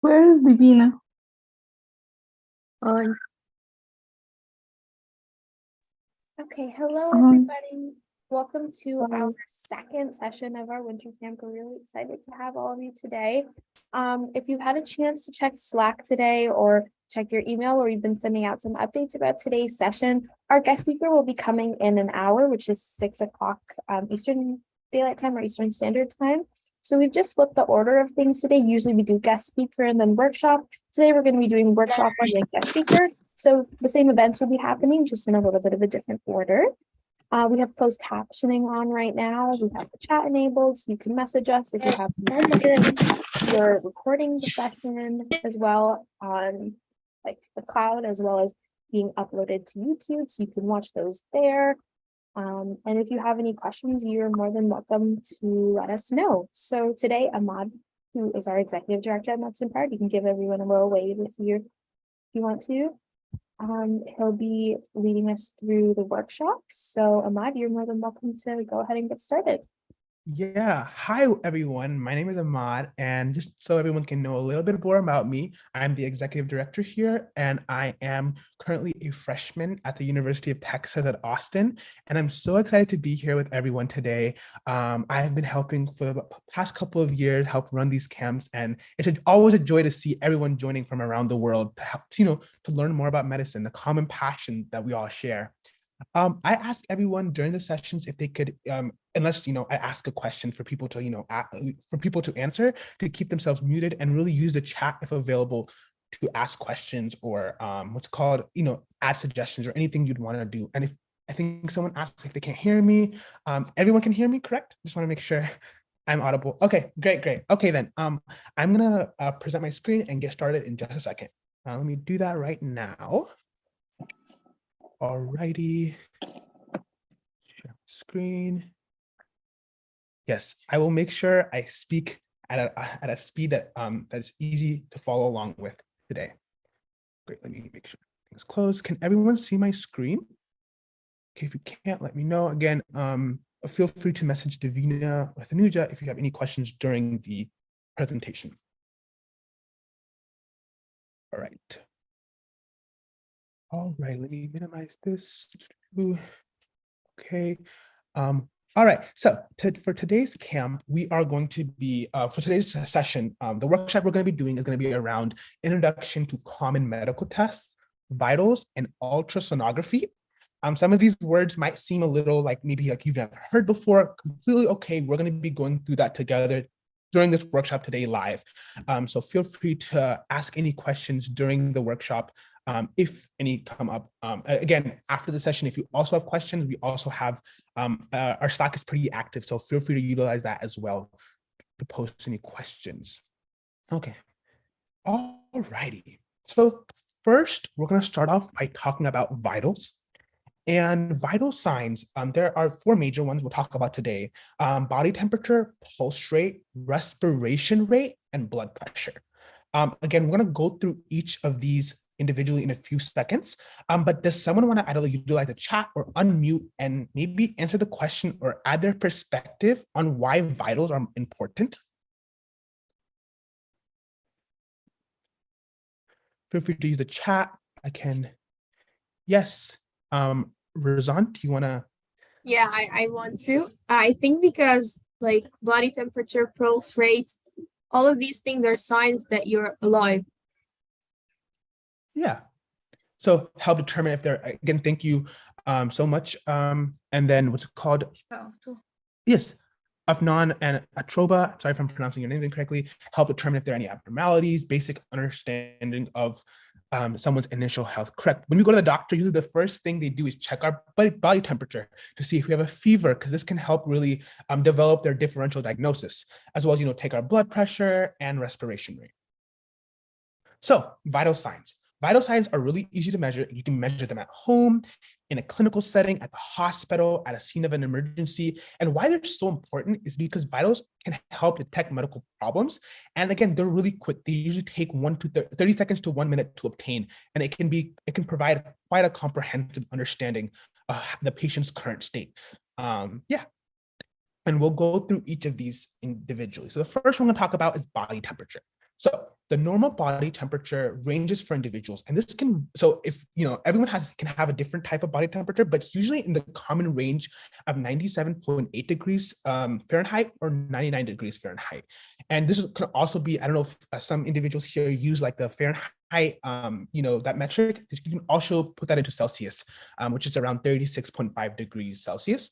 Where is Divina? On. Okay, hello Um, everybody. Welcome to our second session of our winter camp. We're really excited to have all of you today. If you've had a chance to check Slack today or check your email, or we've been sending out some updates about today's session, our guest speaker will be coming in an hour, which is 6 o'clock Eastern Daylight Time or Eastern Standard Time. So we've just flipped the order of things today. Usually we do guest speaker and then workshop. Today we're going to be doing workshop and then guest speaker. So the same events will be happening, just in a little bit of a different order. We have closed captioning on right now. We have the chat enabled, so you can message us if you have. We're recording the session as well on like the cloud, as well as being uploaded to YouTube, so you can watch those there. And if you have any questions, you're more than welcome to let us know. So today, Ahmad, who is our executive director at Medicine Part, you can give everyone a little wave if you want to. He'll be leading us through the workshop. So Ahmad, you're more than welcome to go ahead and get started. Yeah, hi everyone. My name is Ahmad, and just so everyone can know a little bit more about me, I'm the executive director here, and I am currently a freshman at the University of Texas at Austin, and I'm so excited to be here with everyone today. I have been helping for the past couple of years, help run these camps, and it's always a joy to see everyone joining from around the world to help, to learn more about medicine, the common passion that we all share. I ask everyone during the sessions if they could, unless I ask a question for people to, for people to answer, to keep themselves muted and really use the chat if available to ask questions or what's called, add suggestions or anything you'd want to do. And if I think someone asks if they can't hear me, everyone can hear me, correct? Just want to make sure I'm audible. Okay, great. Okay, then I'm gonna present my screen and get started in just a second. Let me do that right now. All righty. Share screen. Yes, I will make sure I speak at a speed that that's easy to follow along with today. Great, let me make sure things close. Can everyone see my screen? Okay, if you can't, let me know. Again, feel free to message Davina or Thanuja if you have any questions during the presentation. All right. All right, let me minimize this. Okay. All right, so for today's camp, we are going to be, for today's session, the workshop we're going to be doing is going to be around introduction to common medical tests, vitals, and ultrasonography. Some of these words might seem a little like maybe like you've never heard before. Completely okay. We're going to be going through that together during this workshop today live. So feel free to ask any questions during the workshop if any come up. Again, after the session, if you also have questions, we also have, our Slack is pretty active, so feel free to utilize that as well to post any questions. Okay, all righty. So first, we're gonna start off by talking about vitals. And vital signs, there are four major ones we'll talk about today: body temperature, pulse rate, respiration rate, and blood pressure. Again, we're going to go through each of these individually in a few seconds, but does someone want to either utilize the chat or unmute and maybe answer the question or add their perspective on why vitals are important? Feel free to use the chat. I can, yes. Razan, do you want to? Yeah, I want to. I think because like body temperature, pulse rates, all of these things are signs that you're alive. Yeah. So help determine if they're, again, thank you so much. And then what's it called? Yes, Afnan and Atroba, sorry if I'm pronouncing your name incorrectly, help determine if there are any abnormalities, basic understanding of someone's initial health. Correct. When we go to the doctor, usually the first thing they do is check our body temperature to see if we have a fever, because this can help really develop their differential diagnosis, as well as, take our blood pressure and respiration rate. So vital signs. Vital signs are really easy to measure. You can measure them at home, in a clinical setting, at the hospital, at a scene of an emergency. And why they're so important is because vitals can help detect medical problems. And again, they're really quick. They usually take 30 seconds to 1 minute to obtain. And it can provide quite a comprehensive understanding of the patient's current state. Yeah. And we'll go through each of these individually. So the first one we're going to talk about is body temperature. So the normal body temperature ranges for individuals, and this can, so if everyone can have a different type of body temperature, but it's usually in the common range of 97.8 degrees Fahrenheit or 99 degrees Fahrenheit. And this can also be, I don't know if some individuals here use like the Fahrenheit, that metric. You can also put that into Celsius, which is around 36.5 degrees Celsius.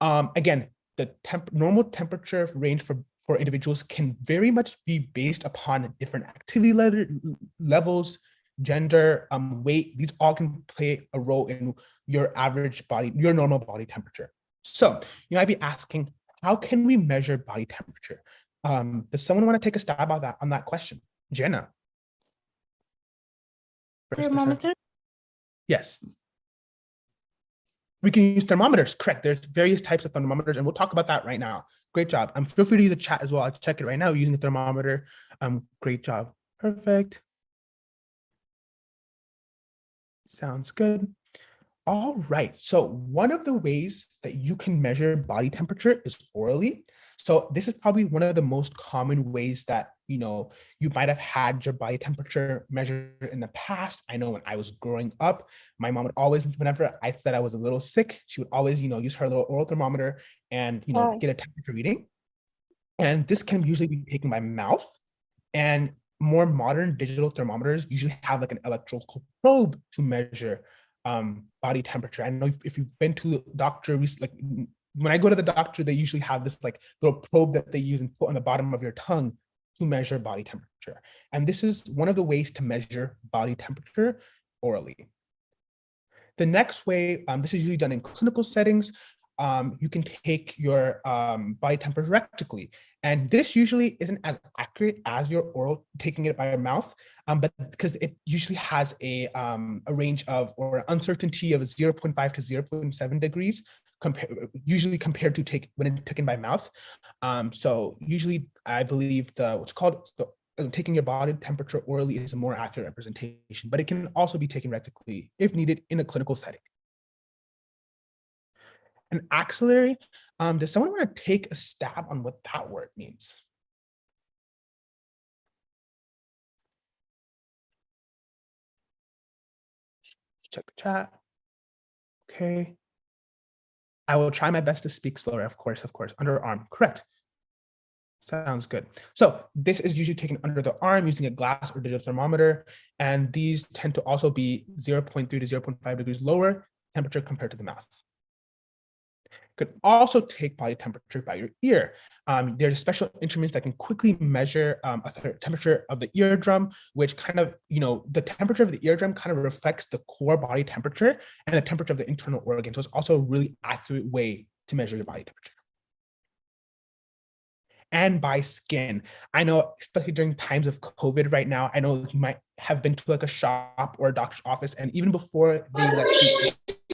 Again, the normal temperature range for individuals can very much be based upon different activity levels, gender, weight. These all can play a role in your normal body temperature. So you might be asking, how can we measure body temperature? Does someone want to take a stab on that question? Jenna. Thermometer? Yes. We can use thermometers, correct. There's various types of thermometers, and we'll talk about that right now. Great job. Feel free to use the chat as well. I'll check it right now using the thermometer. Great job. Perfect. Sounds good. All right. So one of the ways that you can measure body temperature is orally. So this is probably one of the most common ways that you might have had your body temperature measured in the past. I know when I was growing up, my mom would always, whenever I said I was a little sick, she would always use her little oral thermometer and get a temperature reading. And this can usually be taken by mouth. And more modern digital thermometers usually have like an electrical probe to measure body temperature. I know if you've been to a doctor, like when I go to the doctor, they usually have this like little probe that they use and put on the bottom of your tongue to measure body temperature. And this is one of the ways to measure body temperature orally. The next way, this is usually done in clinical settings. You can take your body temperature rectally. And this usually isn't as accurate as your oral, taking it by your mouth, but because it usually has a range of, or uncertainty of 0.5 to 0.7 degrees, usually compared to when it's taken by mouth. So usually I believe taking your body temperature orally is a more accurate representation, but it can also be taken rectally if needed in a clinical setting. An axillary, does someone want to take a stab on what that word means? Check the chat. Okay. I will try my best to speak slower, of course, underarm, correct. Sounds good. So this is usually taken under the arm using a glass or digital thermometer, and these tend to also be 0.3 to 0.5 degrees lower temperature compared to the mouth. Could also take body temperature by your ear. There's special instruments that can quickly measure temperature of the eardrum, which kind of, the temperature of the eardrum kind of reflects the core body temperature and the temperature of the internal organ. So it's also a really accurate way to measure your body temperature. And by skin. I know, especially during times of COVID right now, I know you might have been to like a shop or a doctor's office, and even before they let you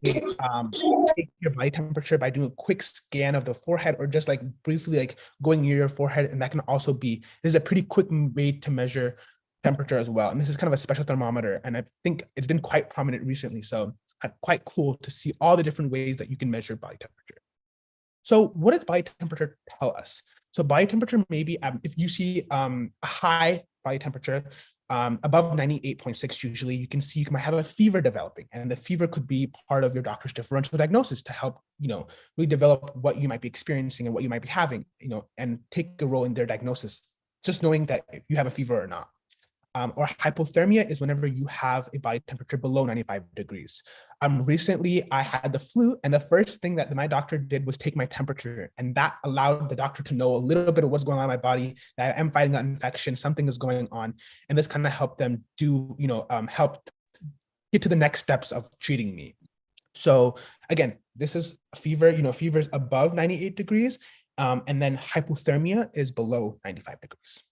take your body temperature by doing a quick scan of the forehead or just like briefly like going near your forehead. And that can also be, this is a pretty quick way to measure temperature as well. And this is kind of a special thermometer. And I think it's been quite prominent recently. So it's quite cool to see all the different ways that you can measure body temperature. So what does body temperature tell us? So body temperature may be, if you see a high body temperature, above 98.6, usually you can see you might have a fever developing, and the fever could be part of your doctor's differential diagnosis to help, really develop what you might be experiencing and what you might be having, and take a role in their diagnosis, just knowing that if you have a fever or not. Or hypothermia is whenever you have a body temperature below 95 degrees. Recently, I had the flu, and the first thing that my doctor did was take my temperature, and that allowed the doctor to know a little bit of what's going on in my body, that I am fighting an infection, something is going on, and this kind of helped them help get to the next steps of treating me. So again, this is a fever, fever is above 98 degrees, and then hypothermia is below 95 degrees.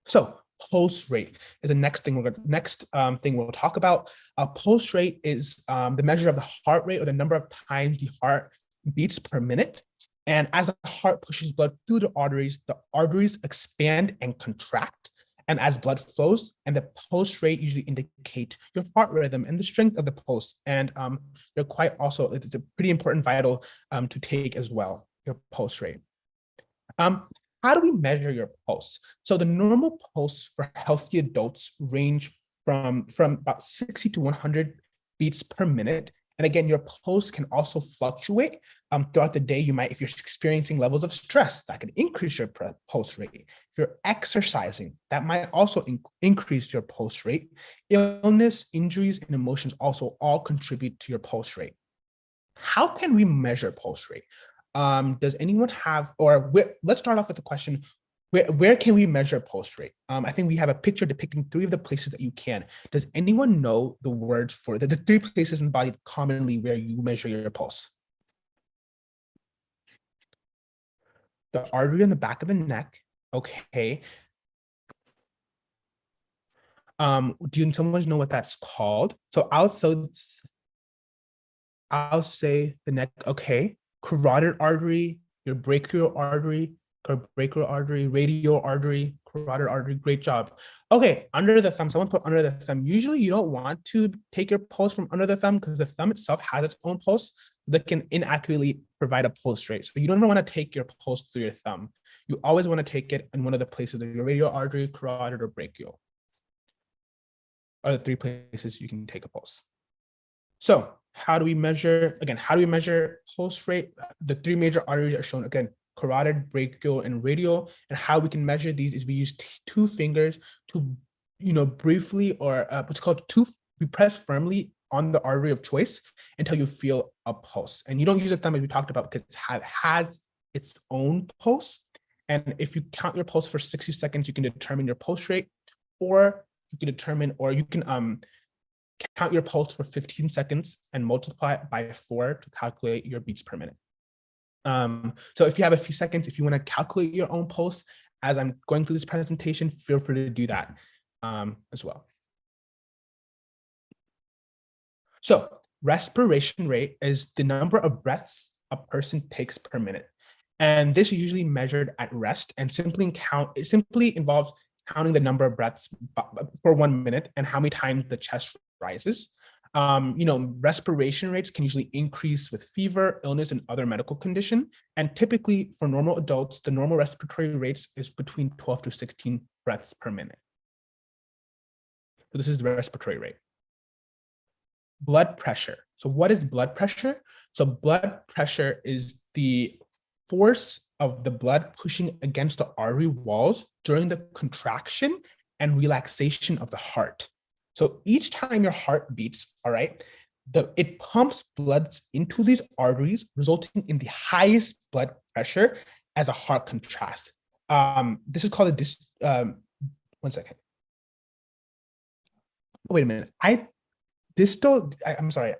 So pulse rate is the next thing we'll talk about. Pulse rate is the measure of the heart rate, or the number of times the heart beats per minute. And as the heart pushes blood through the arteries expand and contract. And as blood flows, and the pulse rate usually indicate your heart rhythm and the strength of the pulse. And it's a pretty important vital to take as well, your pulse rate. how do we measure your pulse? So the normal pulse for healthy adults range from about 60 to 100 beats per minute. And again, your pulse can also fluctuate throughout the day. You might, if you're experiencing levels of stress, that can increase your pulse rate. If you're exercising, that might also increase your pulse rate. Illness, injuries, and emotions also all contribute to your pulse rate. How can we measure pulse rate? Does anyone have, or let's start off with the question, where can we measure pulse rate? I think we have a picture depicting 3 of the places that you can. Does anyone know the words for the 3 places in the body commonly where you measure your pulse? The artery in the back of the neck. Okay. Do someone know what that's called? So I'll say the neck. Okay. Carotid artery, your brachial artery, radial artery, carotid artery. Great job. Okay, under the thumb. Someone put under the thumb. Usually you don't want to take your pulse from under the thumb because the thumb itself has its own pulse that can inaccurately provide a pulse rate. So you don't ever want to take your pulse through your thumb. You always want to take it in one of the places of your radial artery, carotid, or brachial. Are the 3 places you can take a pulse. So how do we measure, again, how do we measure pulse rate? The 3 major arteries are shown, again, carotid, brachial, and radial. And how we can measure these is we use 2 fingers to, briefly, or what's called we press firmly on the artery of choice until you feel a pulse. And you don't use a thumb as we talked about because it has its own pulse. And if you count your pulse for 60 seconds, you can determine your pulse rate, or you can count your pulse for 15 seconds and multiply it by 4 to calculate your beats per minute. So if you have a few seconds, if you want to calculate your own pulse as I'm going through this presentation, feel free to do that as well. So respiration rate is the number of breaths a person takes per minute. And this is usually measured at rest and it simply involves counting the number of breaths for 1 minute and how many times the chest rises. Respiration rates can usually increase with fever, illness, and other medical condition. And typically for normal adults, the normal respiratory rates is between 12 to 16 breaths per minute. So this is the respiratory rate. Blood pressure. So what is blood pressure? So blood pressure is the force of the blood pushing against the artery walls during the contraction and relaxation of the heart. So each time your heart beats, all right, it pumps blood into these arteries, resulting in the highest blood pressure as a heart contracts. This is called one second. Wait a minute. I'm sorry.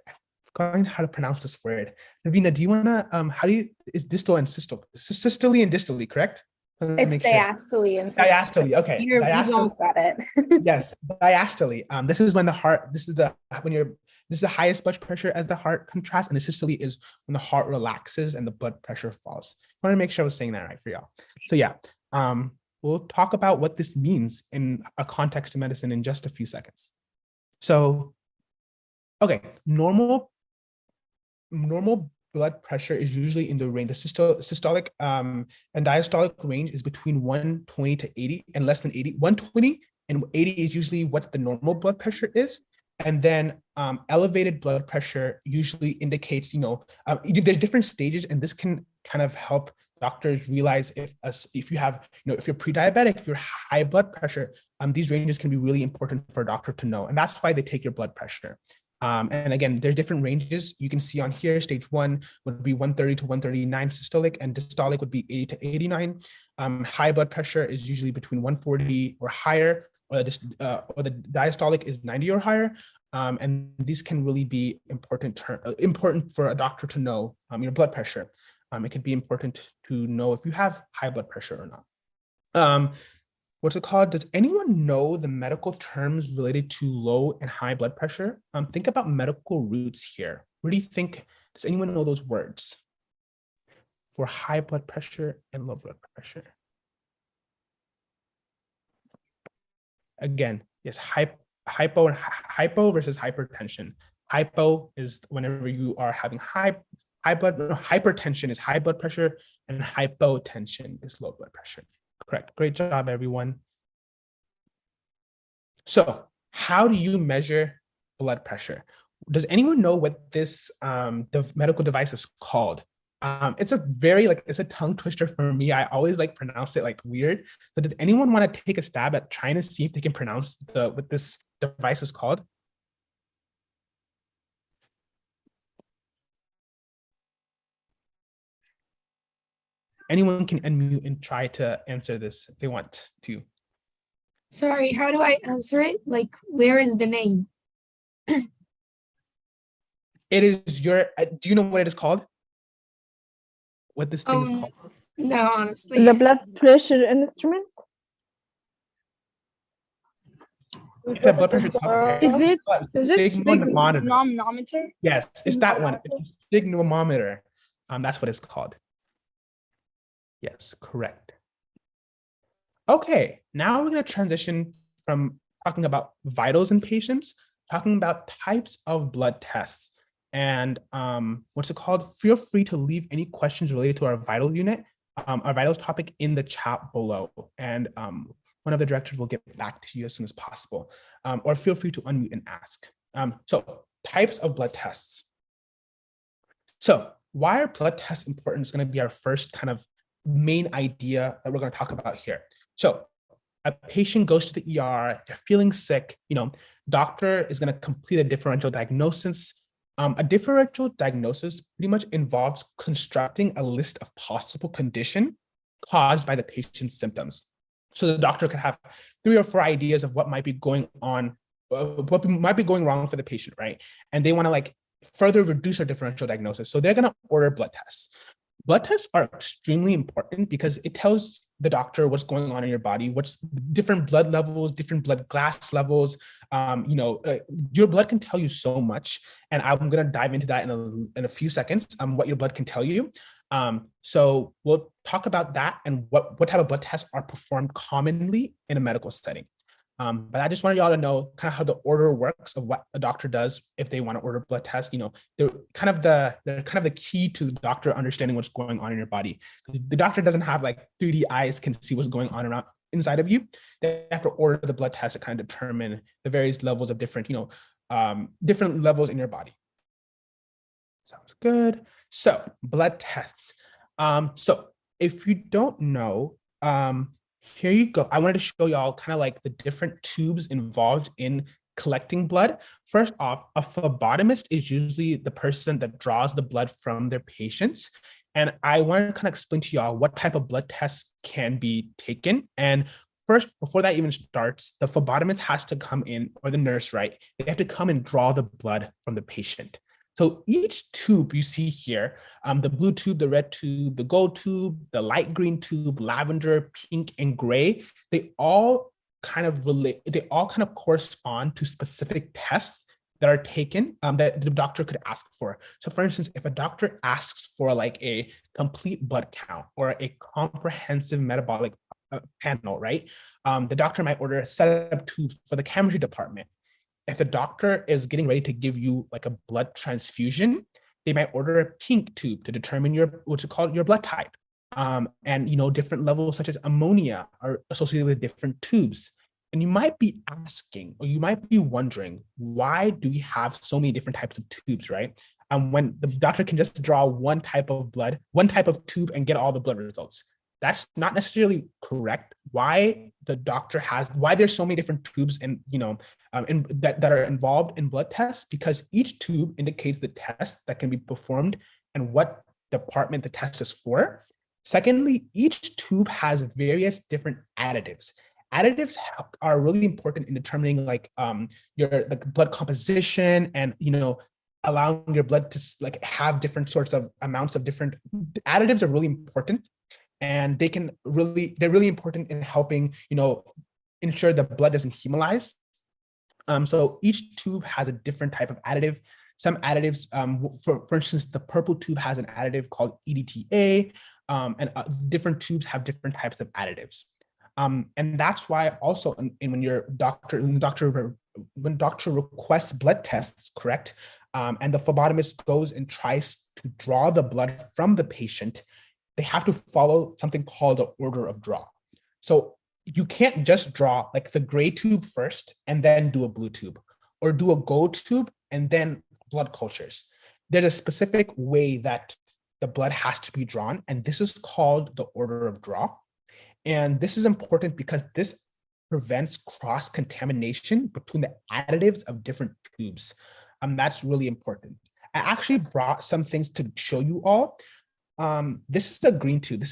Forgotten how to pronounce this word. Navina, do you want to, is distal and systole? Systole and distally, correct? It's diastole and systole. Diastole, okay. You've almost got it. Yes, diastole. This is when this is the highest blood pressure as the heart contracts, and the systole is when the heart relaxes and the blood pressure falls. I want to make sure I was saying that right for y'all. So yeah, we'll talk about what this means in a context of medicine in just a few seconds. So, okay, normal blood pressure is usually in the range. The systolic and diastolic range is between 120 to 80 and less than 80. 120 and 80 is usually what the normal blood pressure is. And then elevated blood pressure usually indicates, there's different stages, and this can kind of help doctors realize if you have, if you're pre-diabetic, if you're high blood pressure, these ranges can be really important for a doctor to know. And that's why they take your blood pressure. And again, there's different ranges you can see on here. Stage 1 would be 130 to 139 systolic, and diastolic would be 80 to 89. High blood pressure is usually between 140 or higher, or the diastolic is 90 or higher. And these can really be important for a doctor to know your blood pressure. It can be important to know if you have high blood pressure or not. What's it called? Does anyone know the medical terms related to low and high blood pressure? Think about medical roots here. Where do you think, does anyone know those words for high blood pressure and low blood pressure? Again, yes, hypo versus hypertension. Hypo is whenever you are having high hypertension is high blood pressure, and hypotension is low blood pressure. Correct. Great job, everyone. So how do you measure blood pressure? Does anyone know what this medical device is called? It's a tongue twister for me. I always pronounce it weird. So does anyone want to take a stab at trying to see if they can pronounce what this device is called? Anyone can unmute and try to answer this if they want to. Sorry, how do I answer it? Where is the name? It is do you know what it is called? What this thing is called? No, honestly. The blood pressure instrument? It's a blood pressure cuff. Is it sphygmomanometer? Yes, it's that one. It's a sphygmometer. That's what it's called. Yes, correct. Okay, now we're going to transition from talking about vitals in patients, talking about types of blood tests. And what's it called? Feel free to leave any questions related to our vital unit, our vitals topic in the chat below. And one of the directors will get back to you as soon as possible. Or feel free to unmute and ask. So types of blood tests. So why are blood tests important is going to be our first kind of main idea that we're going to talk about here. So a patient goes to the ER, they're feeling sick, doctor is going to complete a differential diagnosis. A differential diagnosis pretty much involves constructing a list of possible condition caused by the patient's symptoms. So the doctor could have 3 or 4 ideas of what might be going on, what might be going wrong for the patient, right? And they want to further reduce their differential diagnosis. So they're going to order blood tests. Blood tests are extremely important because it tells the doctor what's going on in your body, what's different blood levels, different blood gas levels. Your blood can tell you so much, and I'm going to dive into that in a few seconds. What your blood can tell you. So we'll talk about that and what type of blood tests are performed commonly in a medical setting. But I just wanted y'all to know kind of how the order works of what a doctor does if they want to order blood tests. They're kind of the key to the doctor understanding what's going on in your body. The doctor doesn't have 3D eyes can see what's going on around inside of you. They have to order the blood test to kind of determine the various levels of different levels in your body. Sounds good. So blood tests. So if you don't know, here you go. I wanted to show y'all kind of the different tubes involved in collecting blood. First off, a phlebotomist is usually the person that draws the blood from their patients. And I want to kind of explain to y'all what type of blood tests can be taken. And first, before that even starts, the phlebotomist has to come in, or the nurse, right? They have to come and draw the blood from the patient. So each tube you see here, the blue tube, the red tube, the gold tube, the light green tube, lavender, pink, and gray, they all kind of correspond to specific tests that are taken that the doctor could ask for. So for instance, if a doctor asks for a complete blood count or a comprehensive metabolic panel, right? The doctor might order a set of tubes for the chemistry department. If the doctor is getting ready to give you a blood transfusion, they might order a pink tube to determine your blood type. And different levels such as ammonia are associated with different tubes. And you might be asking, or you might be wondering, why do we have so many different types of tubes, right? When the doctor can just draw one type of tube and get all the blood results. That's not necessarily correct. Why there's so many different tubes and that are involved in blood tests, because each tube indicates the test that can be performed and what department the test is for. Secondly, each tube has various different additives. Additives are really important in determining your blood composition and allowing your blood to have different sorts of amounts of different additives are really important. And they're really important in helping, ensure the blood doesn't hemolyze. So each tube has a different type of additive. Some additives, for instance, the purple tube has an additive called EDTA, and different tubes have different types of additives. And that's why also when doctor requests blood tests, correct? and the phlebotomist goes and tries to draw the blood from the patient, they have to follow something called the order of draw. So you can't just draw like the gray tube first and then do a blue tube, or do a gold tube and then blood cultures. There's a specific way that the blood has to be drawn, and this is called the order of draw. And this is important because this prevents cross-contamination between the additives of different tubes. That's really important. I actually brought some things to show you all. This is the green tube.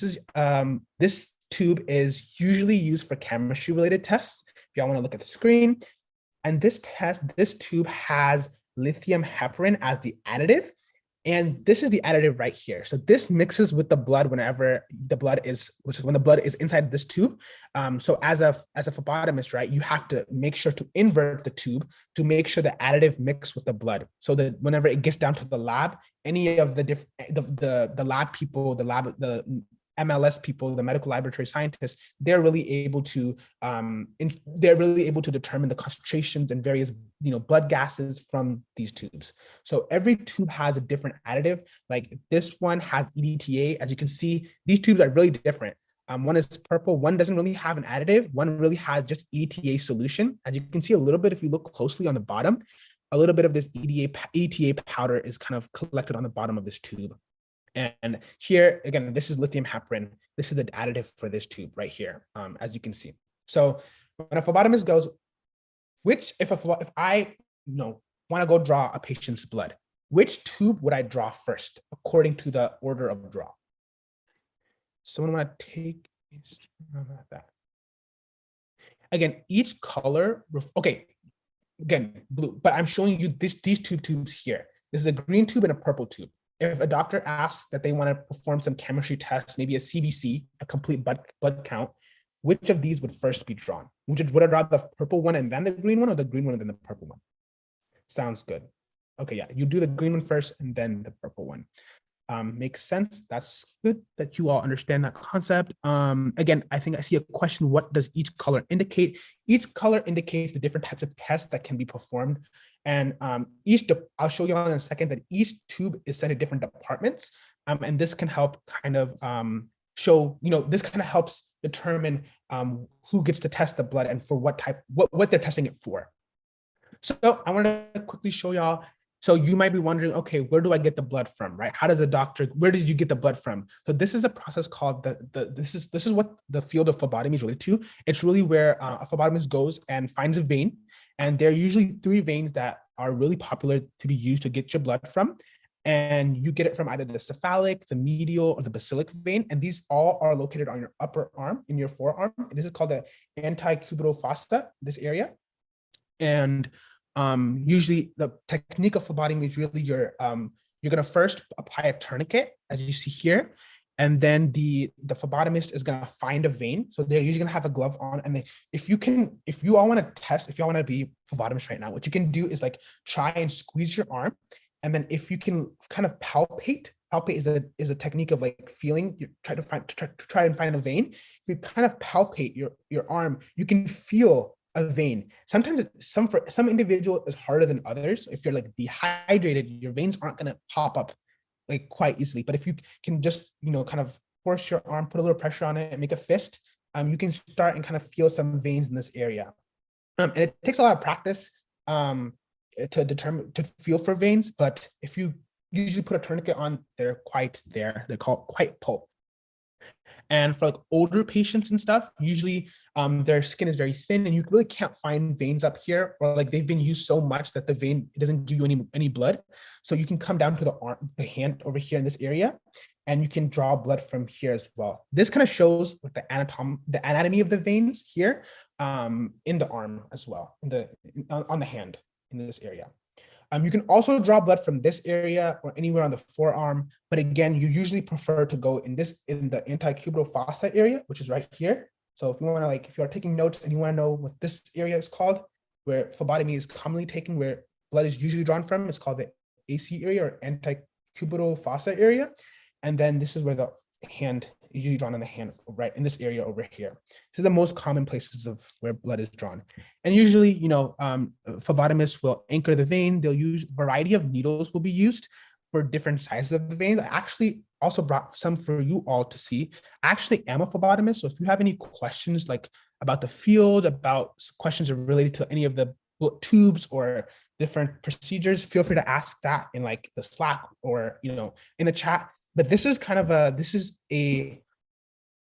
This tube is usually used for chemistry-related tests. If y'all want to look at the screen. And this tube has lithium heparin as the additive. And this is the additive right here. So this mixes with the blood whenever the blood is, which is when the blood is inside this tube. So as a phlebotomist, right, you have to make sure to invert the tube to make sure the additive mix with the blood, so that whenever it gets down to the lab, any of the lab people, the MLS people, the medical laboratory scientists, they're really able to determine the concentrations and various blood gases from these tubes. So every tube has a different additive. Like this one has EDTA. As you can see, these tubes are really different. One is purple, one doesn't really have an additive, one really has just EDTA solution. As you can see a little bit, if you look closely on the bottom, a little bit of this EDTA powder is kind of collected on the bottom of this tube. And here, again, this is lithium heparin. This is the additive for this tube right here, as you can see. So when a phlebotomist goes, if I want to go draw a patient's blood, which tube would I draw first according to the order of draw? So I'm going to take that. Again, each color, okay, again, blue, but I'm showing you these two tubes here. This is a green tube and a purple tube. If a doctor asks that they want to perform some chemistry tests, maybe a CBC, a complete blood count, which of these would first be drawn? Would I draw the purple one and then the green one, or the green one and then the purple one? Sounds good. Okay, yeah, you do the green one first and then the purple one. Makes sense. That's good that you all understand that concept. Again, I think I see a question, what does each color indicate? Each color indicates the different types of tests that can be performed. And I'll show you on in a second that each tube is set in different departments. And this can help kind of show, this kind of helps determine who gets to test the blood and for what they're testing it for. So I want to quickly show y'all. So you might be wondering, okay, where do I get the blood from, right? Where did you get the blood from? So this is a process called this is what the field of phlebotomy is related to. It's really where a phlebotomist goes and finds a vein. And there are usually 3 veins that are really popular to be used to get your blood from. And you get it from either the cephalic, the medial, or the basilic vein. And these all are located on your upper arm, in your forearm. This is called the antecubital fossa, this area. And usually the technique of phlebotomy is really you're going to first apply a tourniquet, as you see here. And then the phlebotomist is going to find a vein. So they're usually going to have a glove on. And if you all want to test, if you all want to be phlebotomist right now, what you can do is like try and squeeze your arm. And then if you can kind of palpate is a technique of like feeling, you try and find a vein. If you kind of palpate your arm, you can feel a vein. Sometimes for some individual is harder than others. If you're like dehydrated, your veins aren't going to pop up like quite easily. But if you can just, kind of force your arm, put a little pressure on it and make a fist, you can start and kind of feel some veins in this area. And it takes a lot of practice to feel for veins. But if you usually put a tourniquet on, they're called quite pulp. And for like older patients and stuff, usually their skin is very thin and you really can't find veins up here, or like they've been used so much that the vein, it doesn't give you any blood. So you can come down to the hand over here in this area, and you can draw blood from here as well. This kind of shows what the anatomy of the veins here in the arm as well, on the hand in this area. You can also draw blood from this area or anywhere on the forearm, but again, you usually prefer to go in the antecubital fossa area, which is right here. So if you want to if you are taking notes and you want to know what this area is called, where phlebotomy is commonly taken, where blood is usually drawn from, it's called the AC area or antecubital fossa area. And then this is where the hand usually drawn on the hand, right in this area over here. This is the most common places of where blood is drawn. And usually, phlebotomists will anchor the vein. They'll use a variety of needles will be used for different sizes of the veins. I actually also brought some for you all to see. I actually am a phlebotomist, so if you have any questions like about the field, about questions related to any of the tubes or different procedures, feel free to ask that in like the Slack or in the chat. But this is a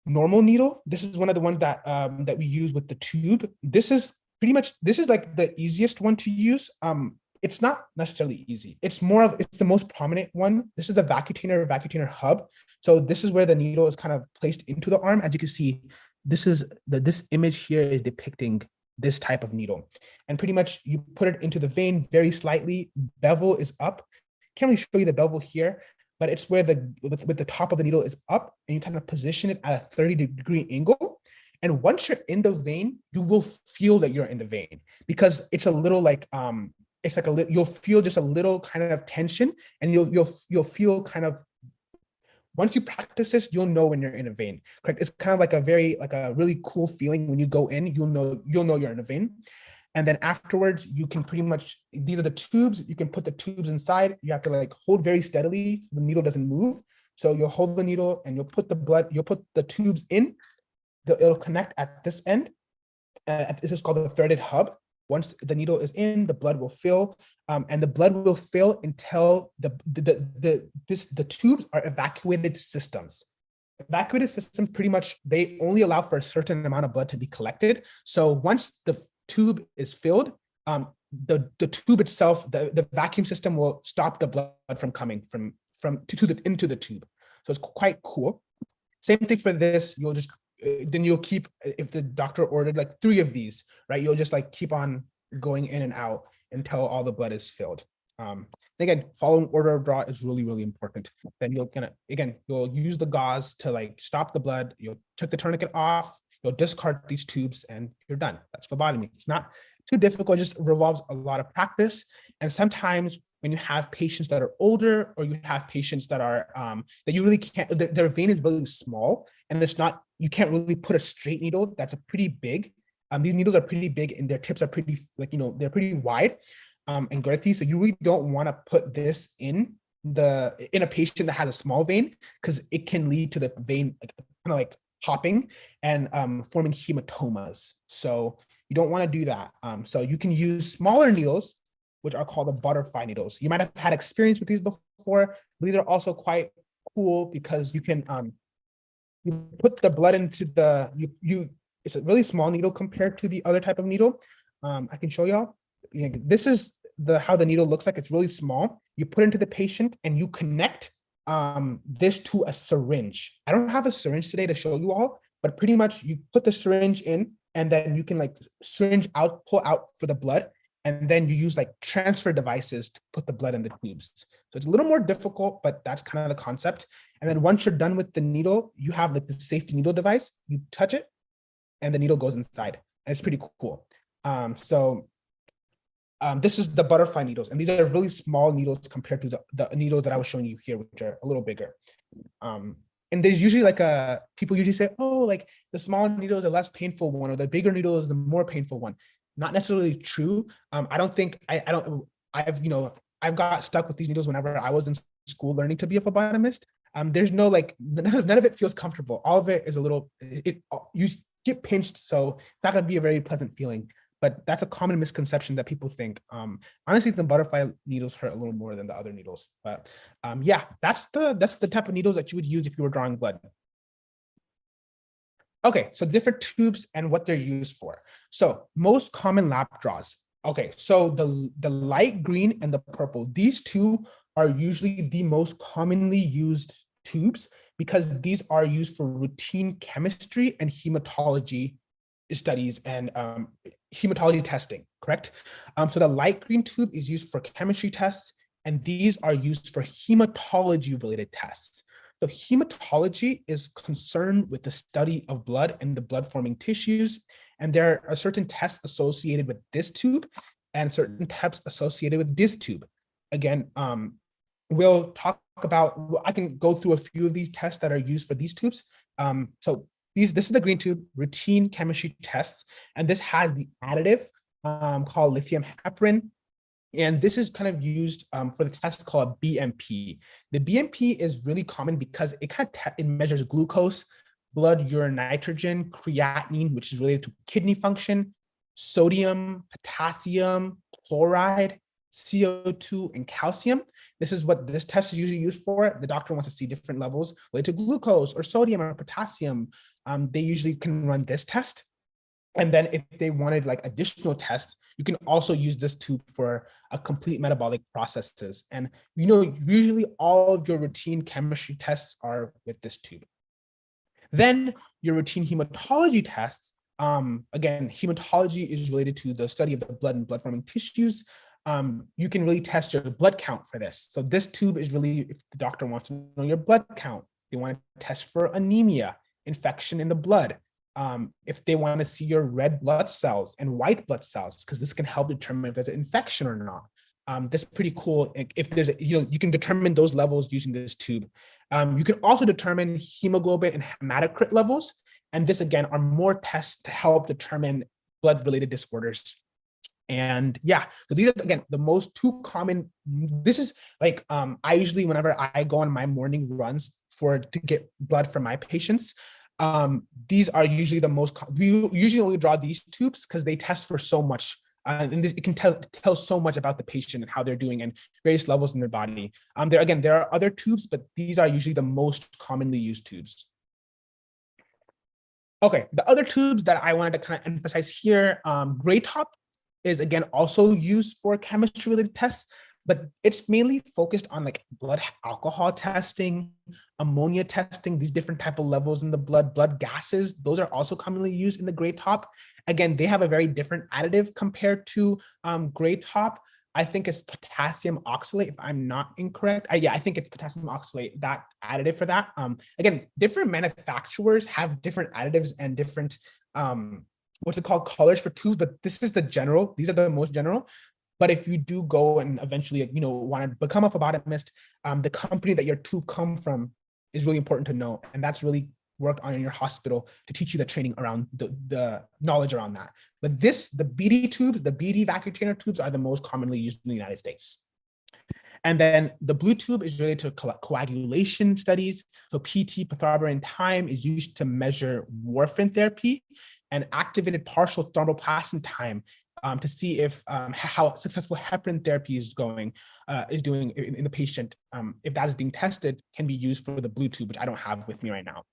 normal needle. This is one of the ones that that we use with the tube. This is like the easiest one to use. It's not necessarily easy. It's the most prominent one. This is the vacutainer hub. So this is where the needle is kind of placed into the arm. As you can see, this image here is depicting this type of needle. And pretty much you put it into the vein very slightly. Bevel is up. Can't really show you the bevel here, but it's where with the top of the needle is up, and you kind of position it at a 30-degree angle. And once you're in the vein, you will feel that you're in the vein, because it's a little like you'll feel just a little kind of tension, and you'll feel kind of, once you practice this, you'll know when you're in a vein. Correct? It's kind of like a really cool feeling when you go in. You'll know you're in a vein. And then afterwards, you can pretty much, these are the tubes. You can put the tubes inside. You have to like hold very steadily. The needle doesn't move. So you'll hold the needle and you'll put the tubes in. It'll connect at this end. This is called the threaded hub. Once the needle is in, the blood will fill, and the blood will fill until the tubes are evacuated systems. Evacuated systems, pretty much, they only allow for a certain amount of blood to be collected. So once the tube is filled, the tube itself, the vacuum system will stop the blood from coming into the tube. So it's quite cool. Same thing for this. You'll keep, if the doctor ordered like 3 of these, right? You'll just like keep on going in and out until all the blood is filled. Again, following order of draw is really, really important. Then you'll use the gauze to like stop the blood. You'll take the tourniquet off, you'll discard these tubes, and you're done. That's phlebotomy. It's not too difficult, it just revolves a lot of practice. And sometimes when you have patients that are older, or you have patients that are that you really can't, their vein is really small, and you can't really put a straight needle that's a pretty big. These needles are pretty big, and their tips are pretty they're pretty wide and girthy. So you really don't want to put this in a patient that has a small vein, because it can lead to the vein kind of like popping and forming hematomas. So you don't want to do that. So you can use smaller needles, which are called the butterfly needles. You might have had experience with these before, but these are also quite cool because you can you put the blood into it's a really small needle compared to the other type of needle. I can show y'all. This is how the needle looks like. It's really small. You put it into the patient and you connect this to a syringe. I don't have a syringe today to show you all, but pretty much you put the syringe in, and then you can like syringe out, pull out for the blood. And then you use like transfer devices to put the blood in the tubes. So it's a little more difficult, but that's kind of the concept. And then once you're done with the needle, you have like the safety needle device. You touch it and the needle goes inside. And it's pretty cool. This is the butterfly needles. And these are really small needles compared to the needles that I was showing you here, which are a little bigger. And there's usually like people usually say, oh, like the small needle is a less painful one, or the bigger needle is the more painful one. Not necessarily true. I've got stuck with these needles whenever I was in school learning to be a phlebotomist. There's no like, none of it feels comfortable. All of it is a little, you get pinched, so it's not gonna be a very pleasant feeling. But that's a common misconception that people think. Honestly, the butterfly needles hurt a little more than the other needles. But yeah, that's the type of needles that you would use if you were drawing blood. Okay, so different tubes and what they're used for. So most common lap draws. Okay, so the light green and the purple, these two are usually the most commonly used tubes, because these are used for routine chemistry and hematology studies and hematology testing, correct? So the light green tube is used for chemistry tests, and these are used for hematology related tests. So hematology is concerned with the study of blood and the blood forming tissues. And there are certain tests associated with this tube and certain tests associated with this tube. Again, we'll talk about, I can go through a few of these tests that are used for these tubes. So this is the green tube, routine chemistry tests, and this has the additive called lithium heparin. And this is kind of used for the test called BMP. The BMP is really common because it it measures glucose, blood urine nitrogen, creatinine, which is related to kidney function, sodium, potassium, chloride, CO2, and calcium. This is what this test is usually used for. The doctor wants to see different levels related to glucose or sodium or potassium. They usually can run this test. And then if they wanted like additional tests, you can also use this tube for a complete metabolic processes. And usually all of your routine chemistry tests are with this tube. Then your routine hematology tests, again, hematology is related to the study of the blood and blood-forming tissues. You can really test your blood count for this. So this tube is really, if the doctor wants to know your blood count, they want to test for anemia, infection in the blood. If they want to see your red blood cells and white blood cells, because this can help determine if there's an infection or not. That's pretty cool. If there's, you can determine those levels using this tube. You can also determine hemoglobin and hematocrit levels. And this again are more tests to help determine blood-related disorders. And yeah, so these are again the most two common. This is like I usually, whenever I go on my morning runs to get blood from my patients, these are usually the most. We usually only draw these tubes because they test for so much. And it can tell so much about the patient and how they're doing and various levels in their body. There are other tubes, but these are usually the most commonly used tubes. Okay, the other tubes that I wanted to kind of emphasize here, gray top is again also used for chemistry related tests, but it's mainly focused on like blood alcohol testing, ammonia testing, these different type of levels in the blood gases. Those are also commonly used in the gray top. Again, they have a very different additive compared to gray top. I think it's potassium oxalate, if I'm not incorrect. Yeah, I think it's potassium oxalate, that additive for that. Again, different manufacturers have different additives and different what's it called, colors for tubes, but this is the general. These are the most general. But if you do go and eventually, want to become a phlebotomist, the company that your tube come from is really important to know, and that's really worked on in your hospital to teach you the training around the knowledge around that. But the BD tubes, the BD vacuum retainer tubes are the most commonly used in the United States. And then the blue tube is related to coagulation studies. So PT, pentobarbital time, is used to measure warfarin therapy, and activated partial thromboplastin time to see if how successful heparin therapy is doing in the patient. If that is being tested, can be used for the blue tube, which I don't have with me right now.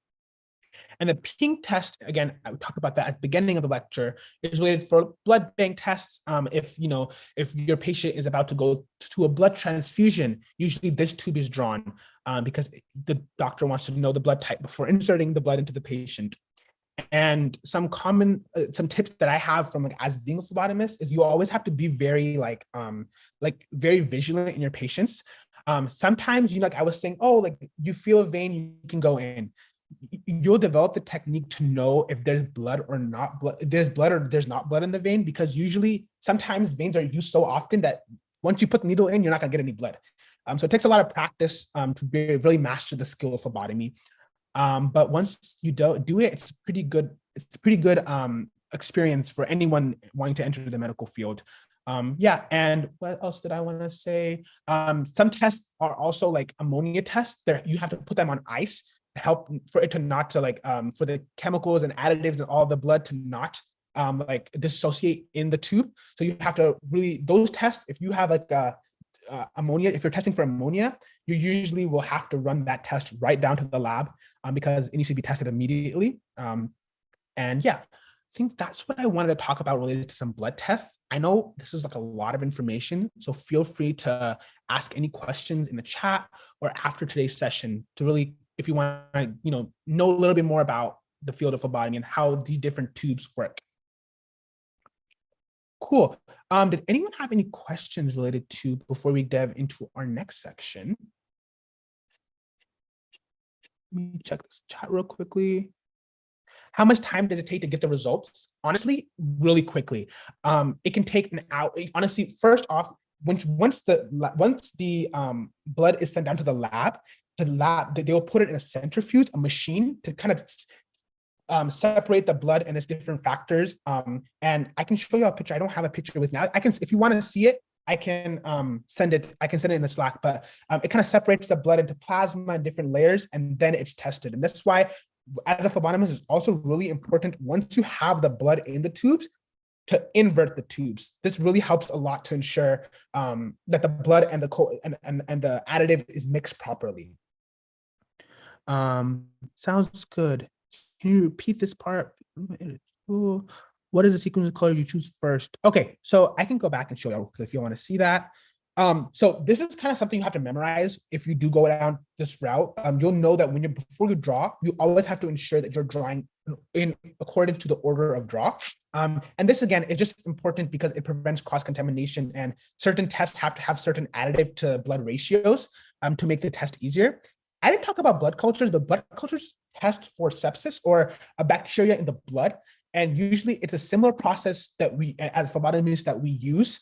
And the pink test, again, I talked about that at the beginning of the lecture, is related for blood bank tests. If your patient is about to go to a blood transfusion, usually this tube is drawn because the doctor wants to know the blood type before inserting the blood into the patient. And some tips that I have from as being a phlebotomist is you always have to be very very vigilant in your patients. Sometimes, I was saying, you feel a vein, you can go in. You'll develop the technique to know if there's blood or not blood, if there's blood or there's not blood in the vein, because usually sometimes veins are used so often that once you put the needle in, you're not gonna get any blood. So it takes a lot of practice to really master the skill of phlebotomy. But once you do it, it's pretty good. It's a pretty good experience for anyone wanting to enter the medical field. And what else did I want to say? Some tests are also like ammonia tests. You have to put them on ice to help for it to not to for the chemicals and additives and all the blood to not dissociate in the tube. So you have to really, those tests, if you have ammonia, if you're testing for ammonia, you usually will have to run that test right down to the lab because it needs to be tested immediately. And yeah, I think that's what I wanted to talk about related to some blood tests. I know this is a lot of information, so feel free to ask any questions in the chat or after today's session to really, if you want to, know a little bit more about the field of phlebotomy and how these different tubes work. Cool. Did anyone have any questions related to before we dive into our next section? Let me check this chat real quickly. How much time does it take to get the results? Honestly, really quickly. It can take an hour. Honestly, first off, once the blood is sent down to the lab, they will put it in a centrifuge, a machine, to kind of separate the blood and its different factors. And I can show you a picture. I don't have a picture with me. I can, if you want to see it, I can send it. I can send it in the Slack. But it kind of separates the blood into plasma and different layers, and then it's tested. And that's why, as a phlebotomist, it's also really important, once you have the blood in the tubes, to invert the tubes. This really helps a lot to ensure that the blood and the additive is mixed properly. Sounds good. Can you repeat this part? What is the sequence of colors you choose first? Okay, so I can go back and show you if you want to see that. So this is kind of something you have to memorize if you do go down this route. You'll know that before you draw, you always have to ensure that you're drawing in according to the order of draw. And this, again, is just important because it prevents cross-contamination, and certain tests have to have certain additive to blood ratios to make the test easier. I didn't talk about blood cultures, but blood cultures test for sepsis or a bacteria in the blood. And usually it's a similar process that we, as phlebotomists, that we use.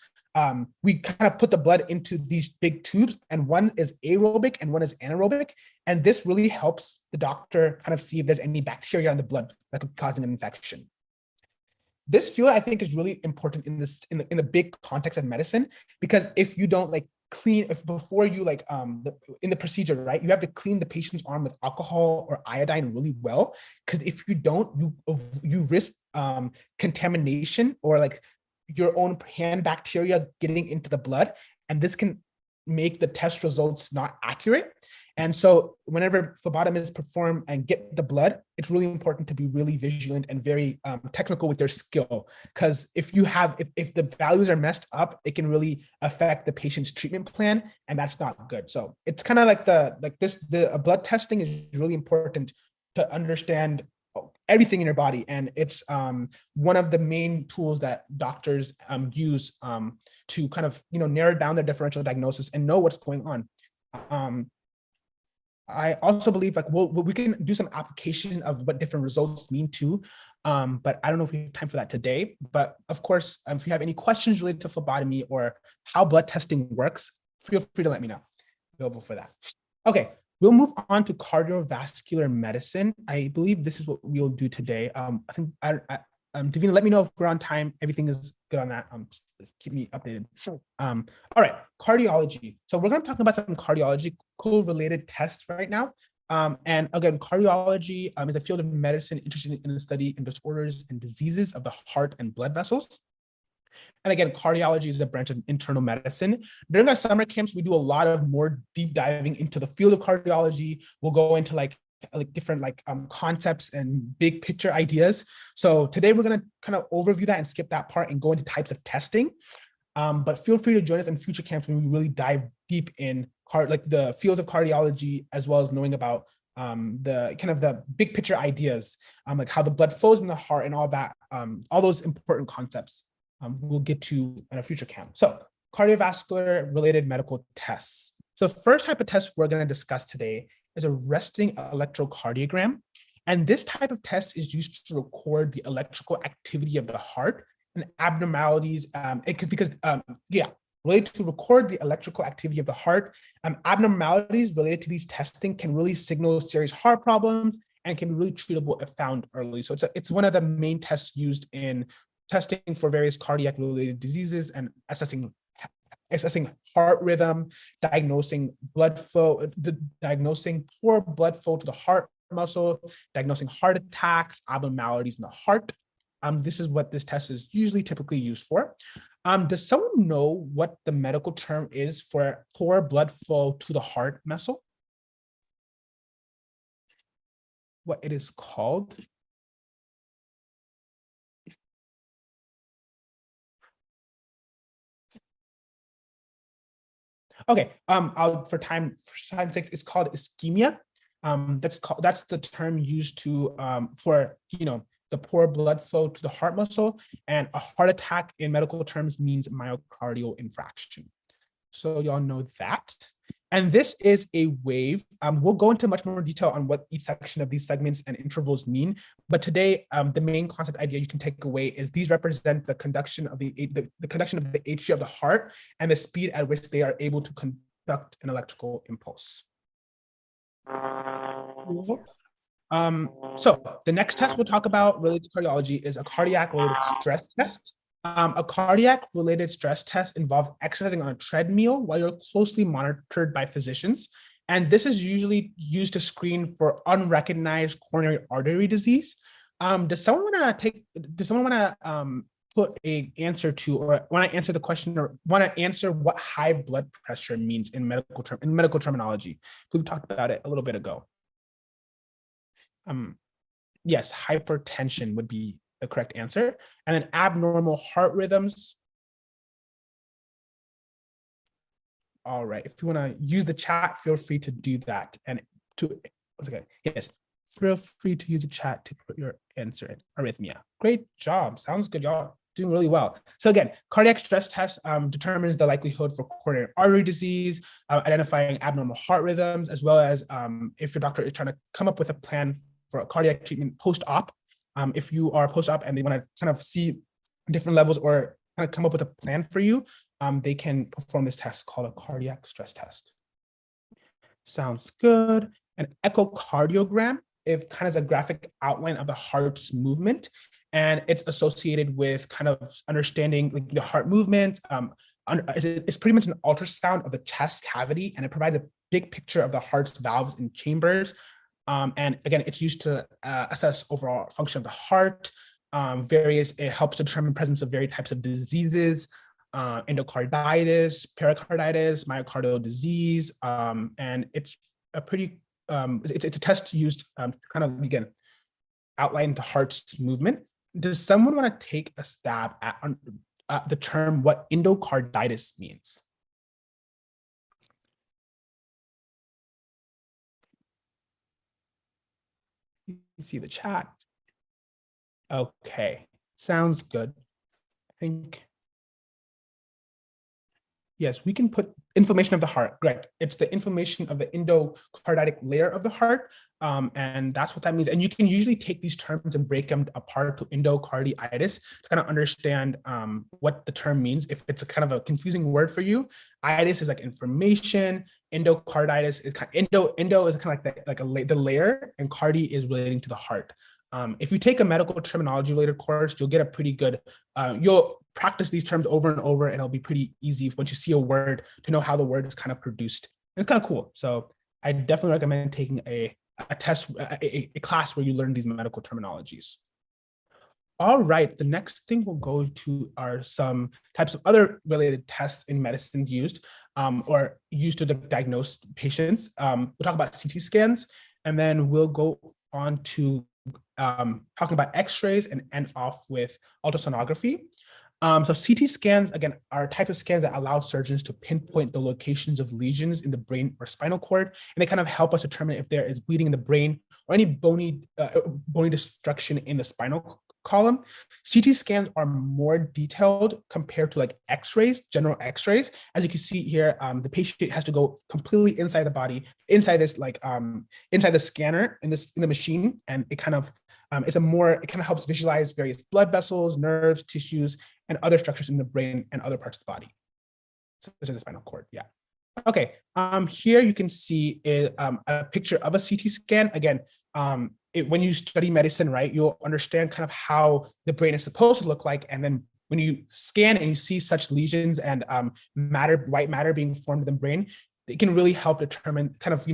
We kind of put the blood into these big tubes, and one is aerobic and one is anaerobic. And this really helps the doctor kind of see if there's any bacteria in the blood that could cause an infection. This field, I think, is really important in the big context of medicine, because if you don't clean, if before you in the procedure, right, you have to clean the patient's arm with alcohol or iodine really well, because if you don't, you risk contamination or your own hand bacteria getting into the blood, and this can make the test results not accurate. And so whenever phlebotomists perform and get the blood, it's really important to be really vigilant and very technical with their skill, because if the values are messed up, it can really affect the patient's treatment plan, and that's not good. So it's kind of like the blood testing is really important to understand everything in your body, and it's one of the main tools that doctors use to kind of narrow down their differential diagnosis and know what's going on. I also believe we can do some application of what different results mean too, but I don't know if we have time for that today. But of course, if you have any questions related to phlebotomy or how blood testing works, feel free to let me know. Available for that. Okay, we'll move on to cardiovascular medicine. I believe this is what we'll do today. I think Davina, let me know if we're on time. Everything is good on that. Keep me updated. Sure. All right, cardiology. So we're going to talk about some cardiology-related tests right now. And again, cardiology is a field of medicine interested in the study in disorders and diseases of the heart and blood vessels. And again, cardiology is a branch of internal medicine. During our summer camps, we do a lot of more deep diving into the field of cardiology. We'll go into different concepts and big picture ideas. So today we're going to kind of overview that and skip that part and go into types of testing. But feel free to join us in future camps when we really dive deep in the fields of cardiology, as well as knowing about the big picture ideas, like how the blood flows in the heart and all that, all those important concepts we'll get to in a future camp. So cardiovascular related medical tests. So the first type of test we're going to discuss today is a resting electrocardiogram. And this type of test is used to record the electrical activity of the heart and abnormalities. Related to record the electrical activity of the heart. Abnormalities related to these testing can really signal serious heart problems and can be really treatable if found early. So it's one of the main tests used in testing for various cardiac related diseases and assessing heart rhythm, diagnosing blood flow, diagnosing poor blood flow to the heart muscle, diagnosing heart attacks, abnormalities in the heart. This is what this test is typically used for. Does someone know what the medical term is for poor blood flow to the heart muscle? What it is called? Okay, for time's sake, it's called ischemia. That's the term used to for the poor blood flow to the heart muscle, and a heart attack in medical terms means myocardial infarction. So y'all know that. And this is a wave. We'll go into much more detail on what each section of these segments and intervals mean. But today, the main concept idea you can take away is these represent the conduction of the conduction of the atria of the heart and the speed at which they are able to conduct an electrical impulse. So the next test we'll talk about related to cardiology is a cardiac related stress test. A cardiac related stress test involves exercising on a treadmill while you're closely monitored by physicians. And this is usually used to screen for unrecognized coronary artery disease. Does someone want to put an answer to, or want to answer the question, or want to answer what high blood pressure means in medical terminology? We've talked about it a little bit ago. Yes, hypertension would be the correct answer. And then abnormal heart rhythms. All right, if you want to use the chat, feel free to do that. And yes, feel free to use the chat to put your answer in. Arrhythmia. Great job. Sounds good, y'all. Doing really well. So again, cardiac stress test determines the likelihood for coronary artery disease, identifying abnormal heart rhythms, as well as if your doctor is trying to come up with a plan for a cardiac treatment post-op. If you are post-op and they want to kind of see different levels or kind of come up with a plan for you, they can perform this test called a cardiac stress test. Sounds good. An echocardiogram, it kind of is a graphic outline of the heart's movement, and it's associated with kind of understanding like the heart movement. It's pretty much an ultrasound of the chest cavity, and it provides a big picture of the heart's valves and chambers. And again, it's used to assess overall function of the heart. It helps determine presence of various types of diseases, endocarditis, pericarditis, myocardial disease, and it's a pretty, it's a test used to kind of, again, outline the heart's movement. Does someone want to take a stab at the term what endocarditis means? You see the chat. Okay, sounds good. I think, yes, we can put inflammation of the heart. Correct. It's the inflammation of the endocarditic layer of the heart. And that's what that means. And you can usually take these terms and break them apart to endocarditis to kind of understand what the term means. If it's a kind of a confusing word for you, itis is like inflammation. Endocarditis is kind of, endo is kind of like the layer, and cardi is relating to the heart. If you take a medical terminology related course, you'll get a pretty good, you'll practice these terms over and over, and it'll be pretty easy once you see a word to know how the word is kind of produced. And it's kind of cool. So I definitely recommend taking a class where you learn these medical terminologies. All right, the next thing we'll go to are some types of other related tests in medicine used or used to diagnose patients. We'll talk about CT scans, and then we'll go on to talking about x-rays and end off with ultrasonography. So CT scans, again, are a type of scans that allow surgeons to pinpoint the locations of lesions in the brain or spinal cord, and they kind of help us determine if there is bleeding in the brain or any bony destruction in the spinal column. CT scans are more detailed compared to like x-rays, general x-rays. As you can see here, the patient has to go completely inside the body, inside this like inside the scanner in the machine, and it kind of it kind of helps visualize various blood vessels, nerves, tissues, and other structures in the brain and other parts of the body, such as the spinal cord. Yeah. Okay. Here you can see a picture of a CT scan. Again, when you study medicine, right, you'll understand kind of how the brain is supposed to look like, and then when you scan and you see such lesions and white matter being formed in the brain, it can really help determine kind of,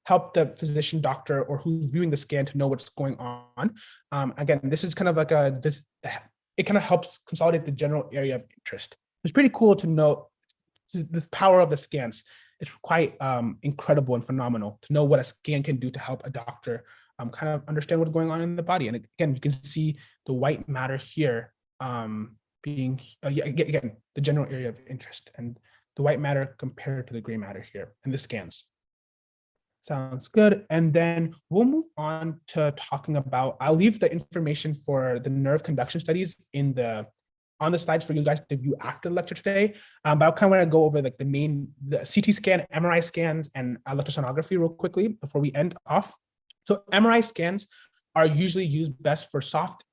help the physician, doctor, or who's viewing the scan to know what's going on. Again, this is kind of like it kind of helps consolidate the general area of interest. It's pretty cool to know the power of the scans. It's quite incredible and phenomenal to know what a scan can do to help a doctor kind of understand what's going on in the body. And again, you can see the white matter here being, again, the general area of interest, and the white matter compared to the gray matter here in the scans. Sounds good. And then we'll move on to talking about, I'll leave the information for the nerve conduction studies on the slides for you guys to view after the lecture today. But I kind of want to go over like the CT scan, MRI scans, and ultrasonography real quickly before we end off. So MRI scans are usually used best for soft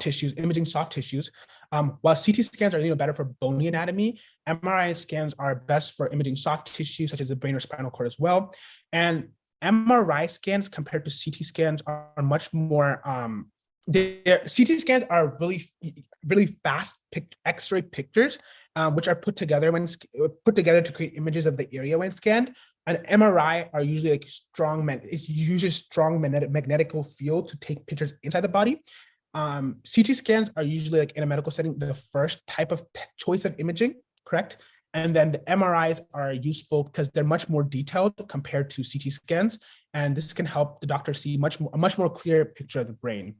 tissues, imaging soft tissues, while CT scans are better for bony anatomy. MRI scans are best for imaging soft tissues such as the brain or spinal cord as well. And MRI scans compared to CT scans are much more, CT scans are really fast X-ray pictures, which are put together to create images of the area when scanned. And MRI are usually like it uses strong magnetical field to take pictures inside the body. CT scans are usually like in a medical setting, the first type of choice of imaging, correct? And then the MRIs are useful because they're much more detailed compared to CT scans. And this can help the doctor see a much more clear picture of the brain.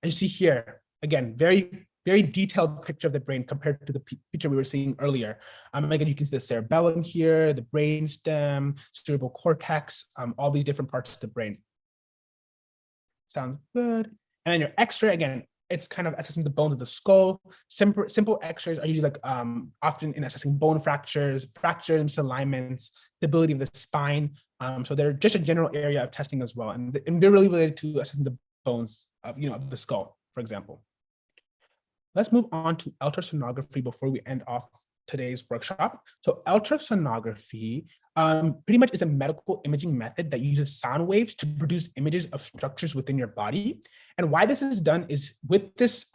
As you see here, again, very, very detailed picture of the brain compared to the picture we were seeing earlier. Again, you can see the cerebellum here, the brain stem, cerebral cortex, all these different parts of the brain. Sounds good. And then your X-ray, again, it's kind of assessing the bones of the skull. Simple X-rays are usually like often in assessing bone fractures, misalignments, stability of the spine. So they're just a general area of testing as well, and they're really related to assessing the bones of of the skull, for example. Let's move on to ultrasonography before we end off today's workshop. So ultrasonography pretty much is a medical imaging method that uses sound waves to produce images of structures within your body. And why this is done is with this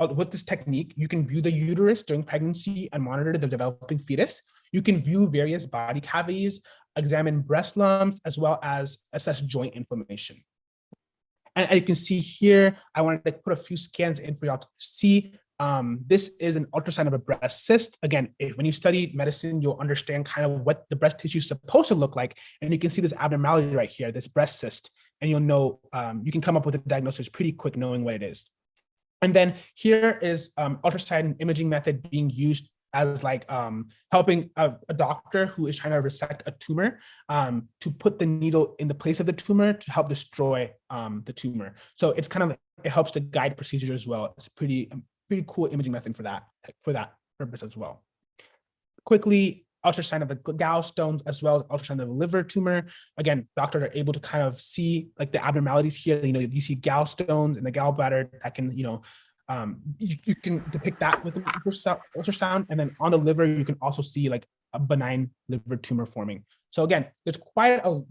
technique, you can view the uterus during pregnancy and monitor the developing fetus. You can view various body cavities, examine breast lumps, as well as assess joint inflammation. And as you can see here, I wanted to put a few scans in for y'all to see. This is an ultrasound of a breast cyst. Again, when you study medicine, you'll understand kind of what the breast tissue is supposed to look like. And you can see this abnormality right here, this breast cyst, and you'll know, you can come up with a diagnosis pretty quick knowing what it is. And then here is ultrasound imaging method being used as like helping a doctor who is trying to resect a tumor to put the needle in the place of the tumor to help destroy the tumor. So it's kind of, it helps to guide procedure as well. It's pretty cool imaging method for that purpose as well. Quickly, ultrasound of the gallstones as well as ultrasound of the liver tumor. Again, doctors are able to kind of see like the abnormalities here. You see gallstones in the gallbladder that can, you can depict that with the ultrasound. And then on the liver, you can also see like a benign liver tumor forming. So again, there's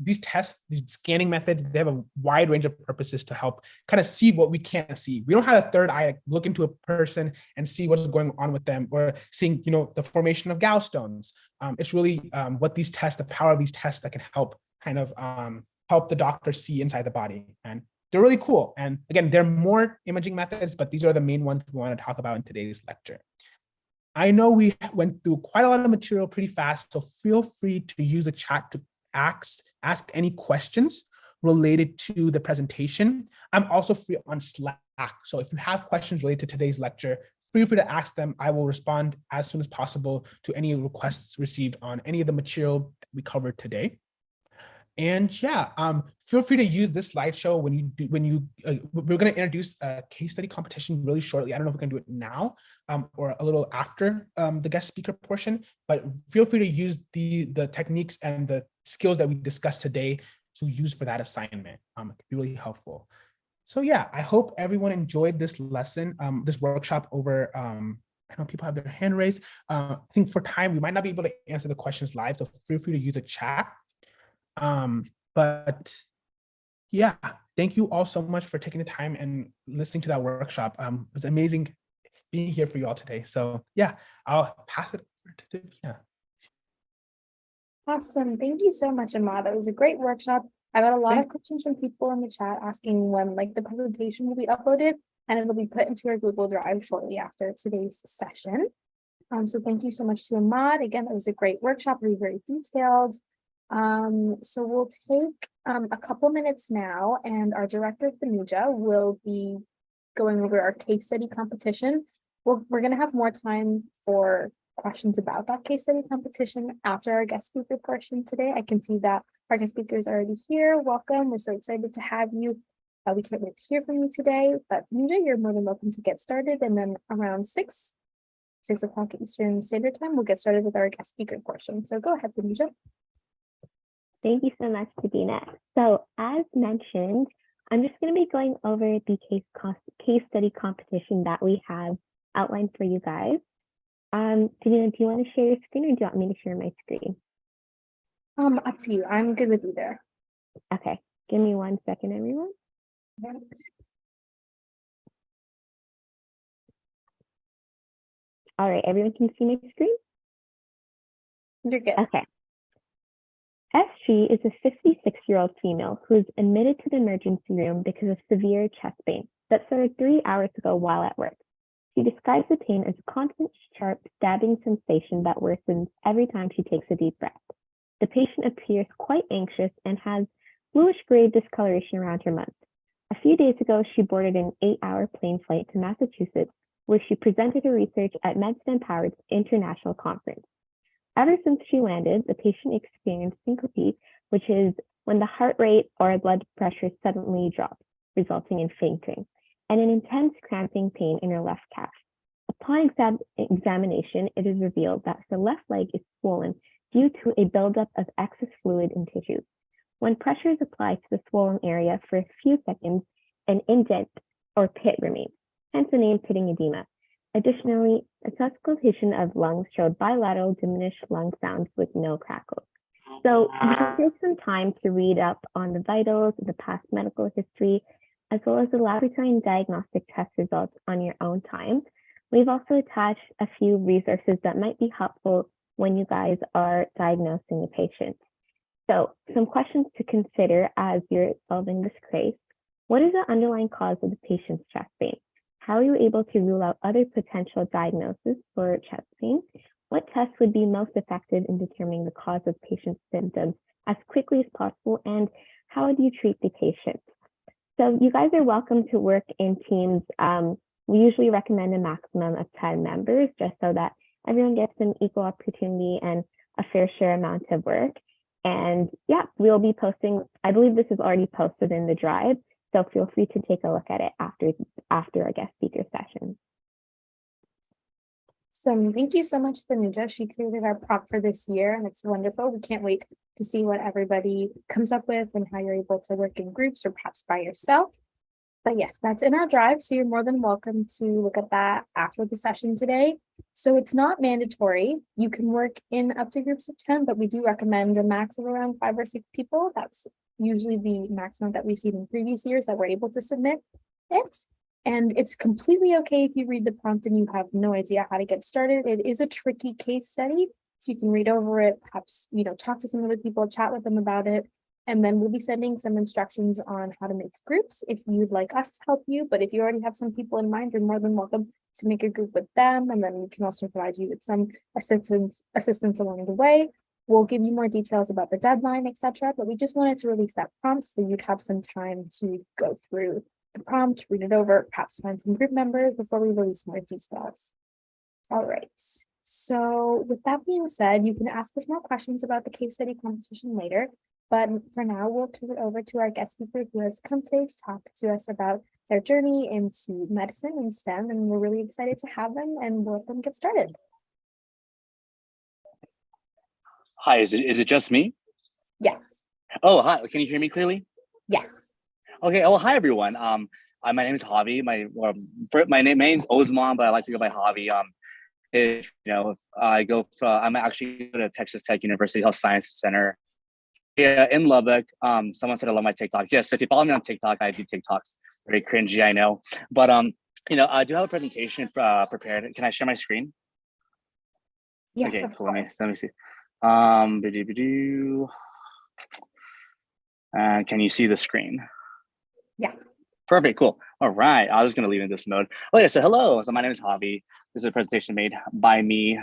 these tests, these scanning methods, they have a wide range of purposes to help kind of see what we can't see. We don't have a third eye to look into a person and see what's going on with them, or seeing, the formation of gallstones. It's really what these tests, the power of these tests that can help kind of help the doctor see inside the body. And they're really cool. And again, there are more imaging methods, but these are the main ones we want to talk about in today's lecture. I know we went through quite a lot of material pretty fast, so feel free to use the chat to ask any questions related to the presentation. I'm also free on Slack, so if you have questions related to today's lecture, feel free to ask them. I will respond as soon as possible to any requests received on any of the material we covered today. And yeah, feel free to use this slideshow we're going to introduce a case study competition really shortly. I don't know if we can do it now or a little after the guest speaker portion, but feel free to use the techniques and the skills that we discussed today to use for that assignment. It could be really helpful. So yeah, I hope everyone enjoyed this lesson, this workshop over, I know people have their hand raised. I think for time, we might not be able to answer the questions live, so feel free to use the chat. But yeah, thank you all so much for taking the time and listening to that workshop. It was amazing being here for you all today. So yeah, I'll pass it over to Davina. Awesome. Thank you so much, Ahmad. That was a great workshop. I got a lot of questions from people in the chat asking when the presentation will be uploaded, and it'll be put into our Google Drive shortly after today's session. So thank you so much to Ahmad. Again, it was a great workshop, very, very detailed. So we'll take a couple minutes now, and our director, Tanuja, will be going over our case study competition. We're going to have more time for questions about that case study competition after our guest speaker portion today. I can see that our guest speaker is already here. Welcome. We're so excited to have you. We can't wait to hear from you today. But Tanuja, you're more than welcome to get started. And then around 6 o'clock Eastern Standard Time, we'll get started with our guest speaker portion. So go ahead, Tanuja. Thank you so much, Davina. So as mentioned, I'm just going to be going over the case study competition that we have outlined for you guys. Davina, do you want to share your screen, or do you want me to share my screen? Up to you. I'm good with either. Okay, Give me 1 second, everyone. All right, everyone can see my screen? You're good. Okay. SG is a 56-year-old female who is admitted to the emergency room because of severe chest pain that started 3 hours ago while at work. She describes the pain as a constant, sharp, stabbing sensation that worsens every time she takes a deep breath. The patient appears quite anxious and has bluish-gray discoloration around her mouth. A few days ago, she boarded an 8-hour plane flight to Massachusetts, where she presented her research at Medicine Empowered's International Conference. Ever since she landed, the patient experienced syncope, which is when the heart rate or blood pressure suddenly drops, resulting in fainting, and an intense cramping pain in her left calf. Upon examination, it is revealed that her left leg is swollen due to a buildup of excess fluid in tissues. When pressure is applied to the swollen area for a few seconds, an indent or pit remains, hence the name pitting edema. Additionally, a auscultation of lungs showed bilateral diminished lung sounds with no crackles. So you can take some time to read up on the vitals, the past medical history, as well as the laboratory and diagnostic test results on your own time. We've also attached a few resources that might be helpful when you guys are diagnosing a patient. So some questions to consider as you're solving this case. What is the underlying cause of the patient's chest pain? How are you able to rule out other potential diagnoses for chest pain? What tests would be most effective in determining the cause of patient's symptoms as quickly as possible? And how would you treat the patient? So you guys are welcome to work in teams. We usually recommend a maximum of 10 members just so that everyone gets an equal opportunity and a fair share amount of work. And yeah, we'll be posting, I believe this is already posted in the drive, so feel free to take a look at it after our guest speaker session. So thank you so much, Tanuja. She created our prompt for this year, and it's wonderful. We can't wait to see what everybody comes up with and how you're able to work in groups or perhaps by yourself. But yes, that's in our drive, so you're more than welcome to look at that after the session today. So it's not mandatory. You can work in up to groups of 10, but we do recommend a max of around 5 or 6 people. That's usually the maximum that we've seen in previous years that we're able to submit it. And it's completely okay if you read the prompt and you have no idea how to get started. It is a tricky case study, so you can read over it, perhaps, talk to some other people, chat with them about it. And then we'll be sending some instructions on how to make groups if you'd like us to help you. But if you already have some people in mind, you're more than welcome to make a group with them. And then we can also provide you with some assistance along the way. We'll give you more details about the deadline, etc. But we just wanted to release that prompt so you'd have some time to go through the prompt, read it over, perhaps find some group members before we release more details. All right. So with that being said, you can ask us more questions about the case study competition later. But for now, we'll turn it over to our guest speaker who has come today to talk to us about their journey into medicine and STEM. And we're really excited to have them and we'll let them get started. Hi, is it just me? Yes. Oh, hi. Can you hear me clearly? Yes. Okay. Oh, hi everyone. My name is Javi. My name's Osman, but I like to go by Javi. I'm actually at Texas Tech University Health Sciences Center. Yeah, in Lubbock. Someone said I love my TikToks. Yes, if you follow me on TikTok, I do TikToks. Very cringy, I know. But I do have a presentation prepared. Can I share my screen? Yes. Okay, cool. Let me see. Can you see the screen? Yeah. Perfect, cool. All right, I was gonna leave in this mode. Okay, so hello. So my name is Javi. This is a presentation made by me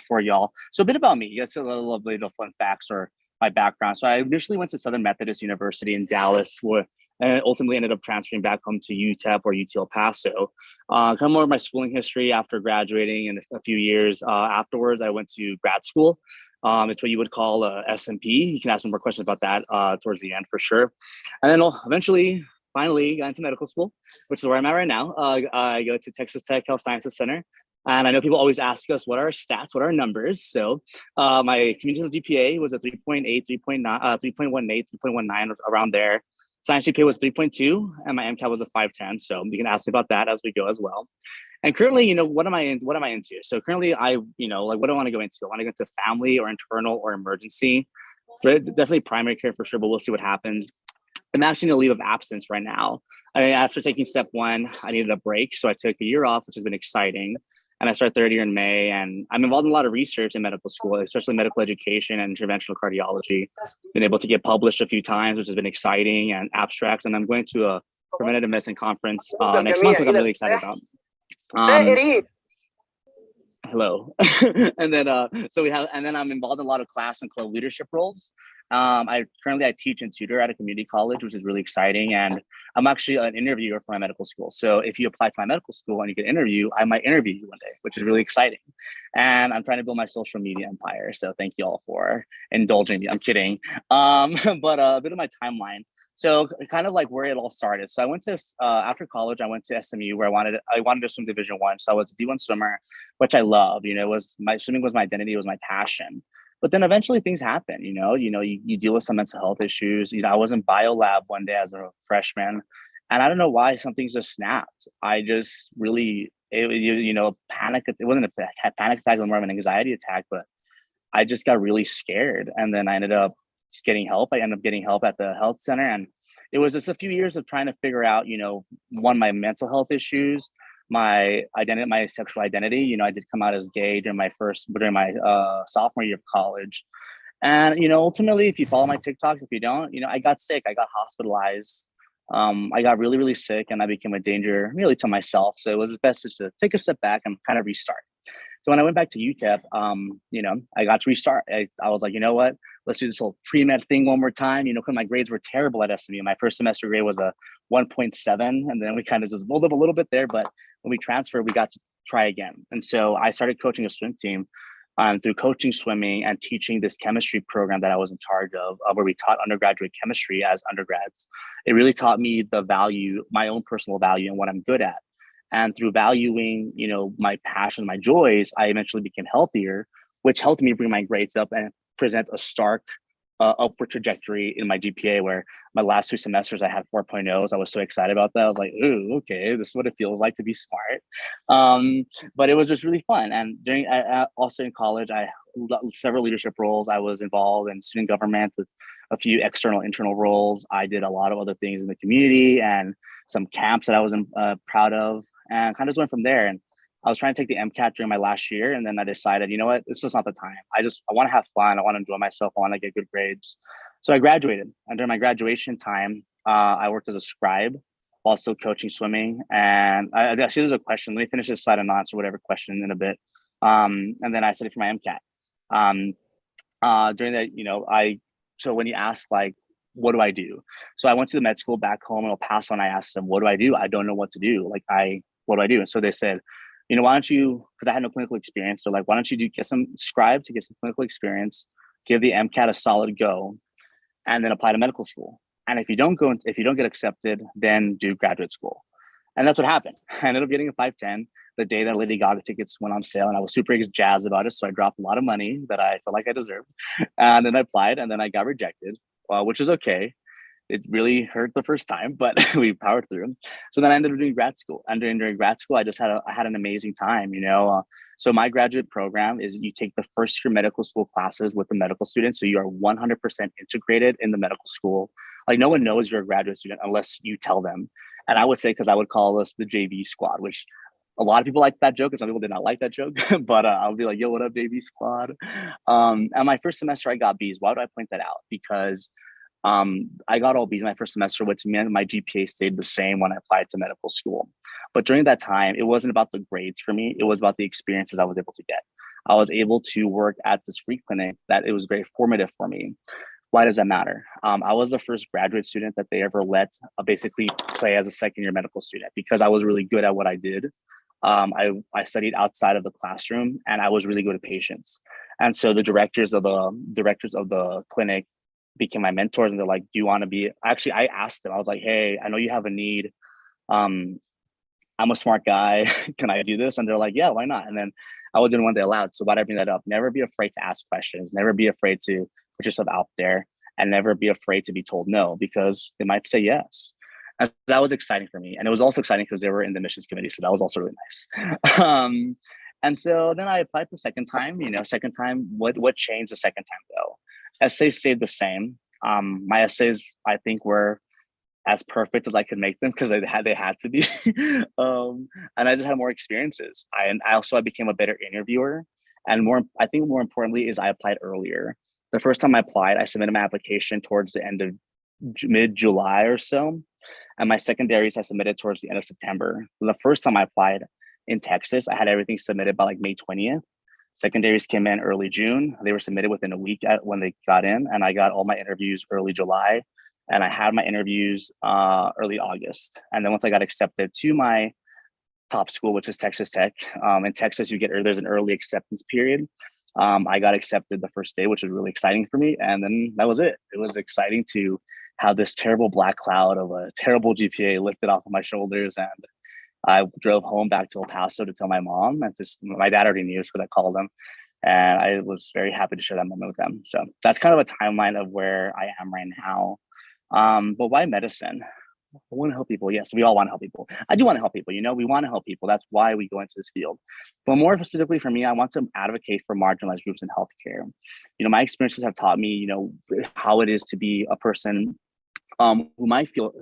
for y'all. So a bit about me. That's a little bit of fun facts or my background. So I initially went to Southern Methodist University in Dallas, and ultimately ended up transferring back home to UTEP or UT El Paso. Kind of more of my schooling history after graduating, and a few years afterwards, I went to grad school. It's what you would call a SMP. You can ask me more questions about that towards the end for sure. And then eventually, finally got into medical school, which is where I'm at right now. I go to Texas Tech Health Sciences Center. And I know people always ask us, what are our stats? What are our numbers? So my community GPA was a 3.8, 3.9, 3.18, 3.19, around there. Science GPA was 3.2, and my MCAT was a 510. So you can ask me about that as we go as well. And currently, what am I into? So currently, what do I want to go into? I want to go into family or internal or emergency. Definitely primary care for sure, but we'll see what happens. I'm actually in a leave of absence right now. After taking step one, I needed a break. So I took a year off, which has been exciting. And I started third year in May. And I'm involved in a lot of research in medical school, especially medical education and interventional cardiology. Been able to get published a few times, which has been exciting, and abstracts. And I'm going to a preventative medicine conference next month, which I'm really excited about. Hello. And then I'm involved in a lot of class and club leadership roles. I teach and tutor at a community college, which is really exciting, and I'm actually an interviewer for my medical school. So if you apply to my medical school and you get an interview, I might interview you one day, which is really exciting. And I'm trying to build my social media empire, so thank you all for indulging me. I'm kidding. But a bit of my timeline. So kind of like where it all started. So I went to after college, I went to SMU, where I wanted to swim Division I. So I was a D1 swimmer, which I love. Swimming was my identity, it was my passion. But then eventually things happen. You deal with some mental health issues. I was in bio lab one day as a freshman, and I don't know why something just snapped. I just really panic. It wasn't a panic attack, it was more of an anxiety attack. But I just got really scared, and then I ended up just getting help. I ended up getting help at the health center, and it was just a few years of trying to figure out, my mental health issues, my identity, my sexual identity. I did come out as gay during my sophomore year of college. And, ultimately, if you follow my TikToks, if you don't, I got sick, I got hospitalized. I got really, really sick, and I became a danger really to myself. So it was best just to take a step back and kind of restart. So when I went back to UTEP, I got to restart. I was like, you know what? Let's do this whole pre-med thing one more time. Because my grades were terrible at SMU. My first semester grade was a 1.7, and then we kind of just rolled up a little bit there. But when we transferred, we got to try again. And so I started coaching a swim team through coaching swimming and teaching this chemistry program that I was in charge of, where we taught undergraduate chemistry as undergrads. It really taught me the value, my own personal value, and what I'm good at. And through valuing, my passion, my joys, I eventually became healthier, which helped me bring my grades up and present a stark upward trajectory in my GPA, where my last 2 semesters I had 4.0s. I was so excited about that. I was like, ooh, okay, this is what it feels like to be smart. But it was just really fun. And also in college, I had several leadership roles. I was involved in student government with a few external, internal roles. I did a lot of other things in the community and some camps that I was proud of, and kind of went from there. And I was trying to take the MCAT during my last year, and then I decided, you know what, this is not the time. I want to have fun. I want to enjoy myself. I want to get good grades. So I graduated. And during my graduation time, I worked as a scribe while still coaching swimming. And actually, there's a question. Let me finish this slide and answer whatever question in a bit. And then I studied for my MCAT. During that, so when you ask, like, what do I do? So I went to the med school back home in El Paso, and I asked them, what do I do? I don't know what to do. What do I do? And so they said, why don't you, because I had no clinical experience. So why don't you get some scribe to get some clinical experience, give the MCAT a solid go, and then apply to medical school. And if you don't get accepted, then do graduate school. And that's what happened. I ended up getting a 510 the day that Lady Gaga tickets went on sale, and I was super jazzed about it. So I dropped a lot of money that I felt like I deserved. And then I applied, and then I got rejected, which is okay. It really hurt the first time, but we powered through. So then I ended up doing grad school. And during grad school, I had an amazing time, So my graduate program is you take the first year medical school classes with the medical students. So you are 100% integrated in the medical school. No one knows you're a graduate student unless you tell them. And I would say, because I would call us the JV squad, which a lot of people like that joke, and some people did not like that joke, but I'll be like, yo, what up, JV squad? And my first semester, I got Bs. Why would I point that out? Because I got all Bs my first semester, which meant my GPA stayed the same when I applied to medical school. But during that time, it wasn't about the grades for me. It was about the experiences I was able to get. I was able to work at this free clinic that it was very formative for me. Why does that matter? I was the first graduate student that they ever let basically play as a second year medical student, because I was really good at what I did. I studied outside of the classroom, and I was really good at patients. And so the directors of the clinic became my mentors, and they're like, do you want to be, actually, I asked them, I was like, hey, I know you have a need. I'm a smart guy. Can I do this? And they're like, yeah, why not? And then I wasn't one they allowed. So why did I bring that up? Never be afraid to ask questions. Never be afraid to put yourself out there, and never be afraid to be told no, because they might say yes. And that was exciting for me. And it was also exciting because they were in the admissions committee. So that was also really nice. And so then I applied the second time. What changed the second time though? Essays stayed the same. My essays, I think, were as perfect as I could make them because they had to be. And I just had more experiences. I became a better interviewer, and I think more importantly is I applied earlier. The first time I applied, I submitted my application towards the end of mid July or so, and my secondaries I submitted towards the end of September. The first time I applied in Texas, I had everything submitted by like May 20th. Secondaries came in early June. They were submitted within a week when they got in, and I got all my interviews early July, and I had my interviews early August. And then once I got accepted to my top school, which is Texas Tech, in Texas, there's an early acceptance period. I got accepted the first day, which was really exciting for me. And then that was it. It was exciting to have this terrible black cloud of a terrible GPA lifted off of my shoulders. And I drove home back to El Paso to tell my mom, and my dad already knew, so I called them. And I was very happy to share that moment with them. So that's kind of a timeline of where I am right now. But why medicine? I want to help people. Yes, we all want to help people. I do want to help people. We want to help people. That's why we go into this field. But more specifically for me, I want to advocate for marginalized groups in healthcare. My experiences have taught me, how it is to be a person who might feel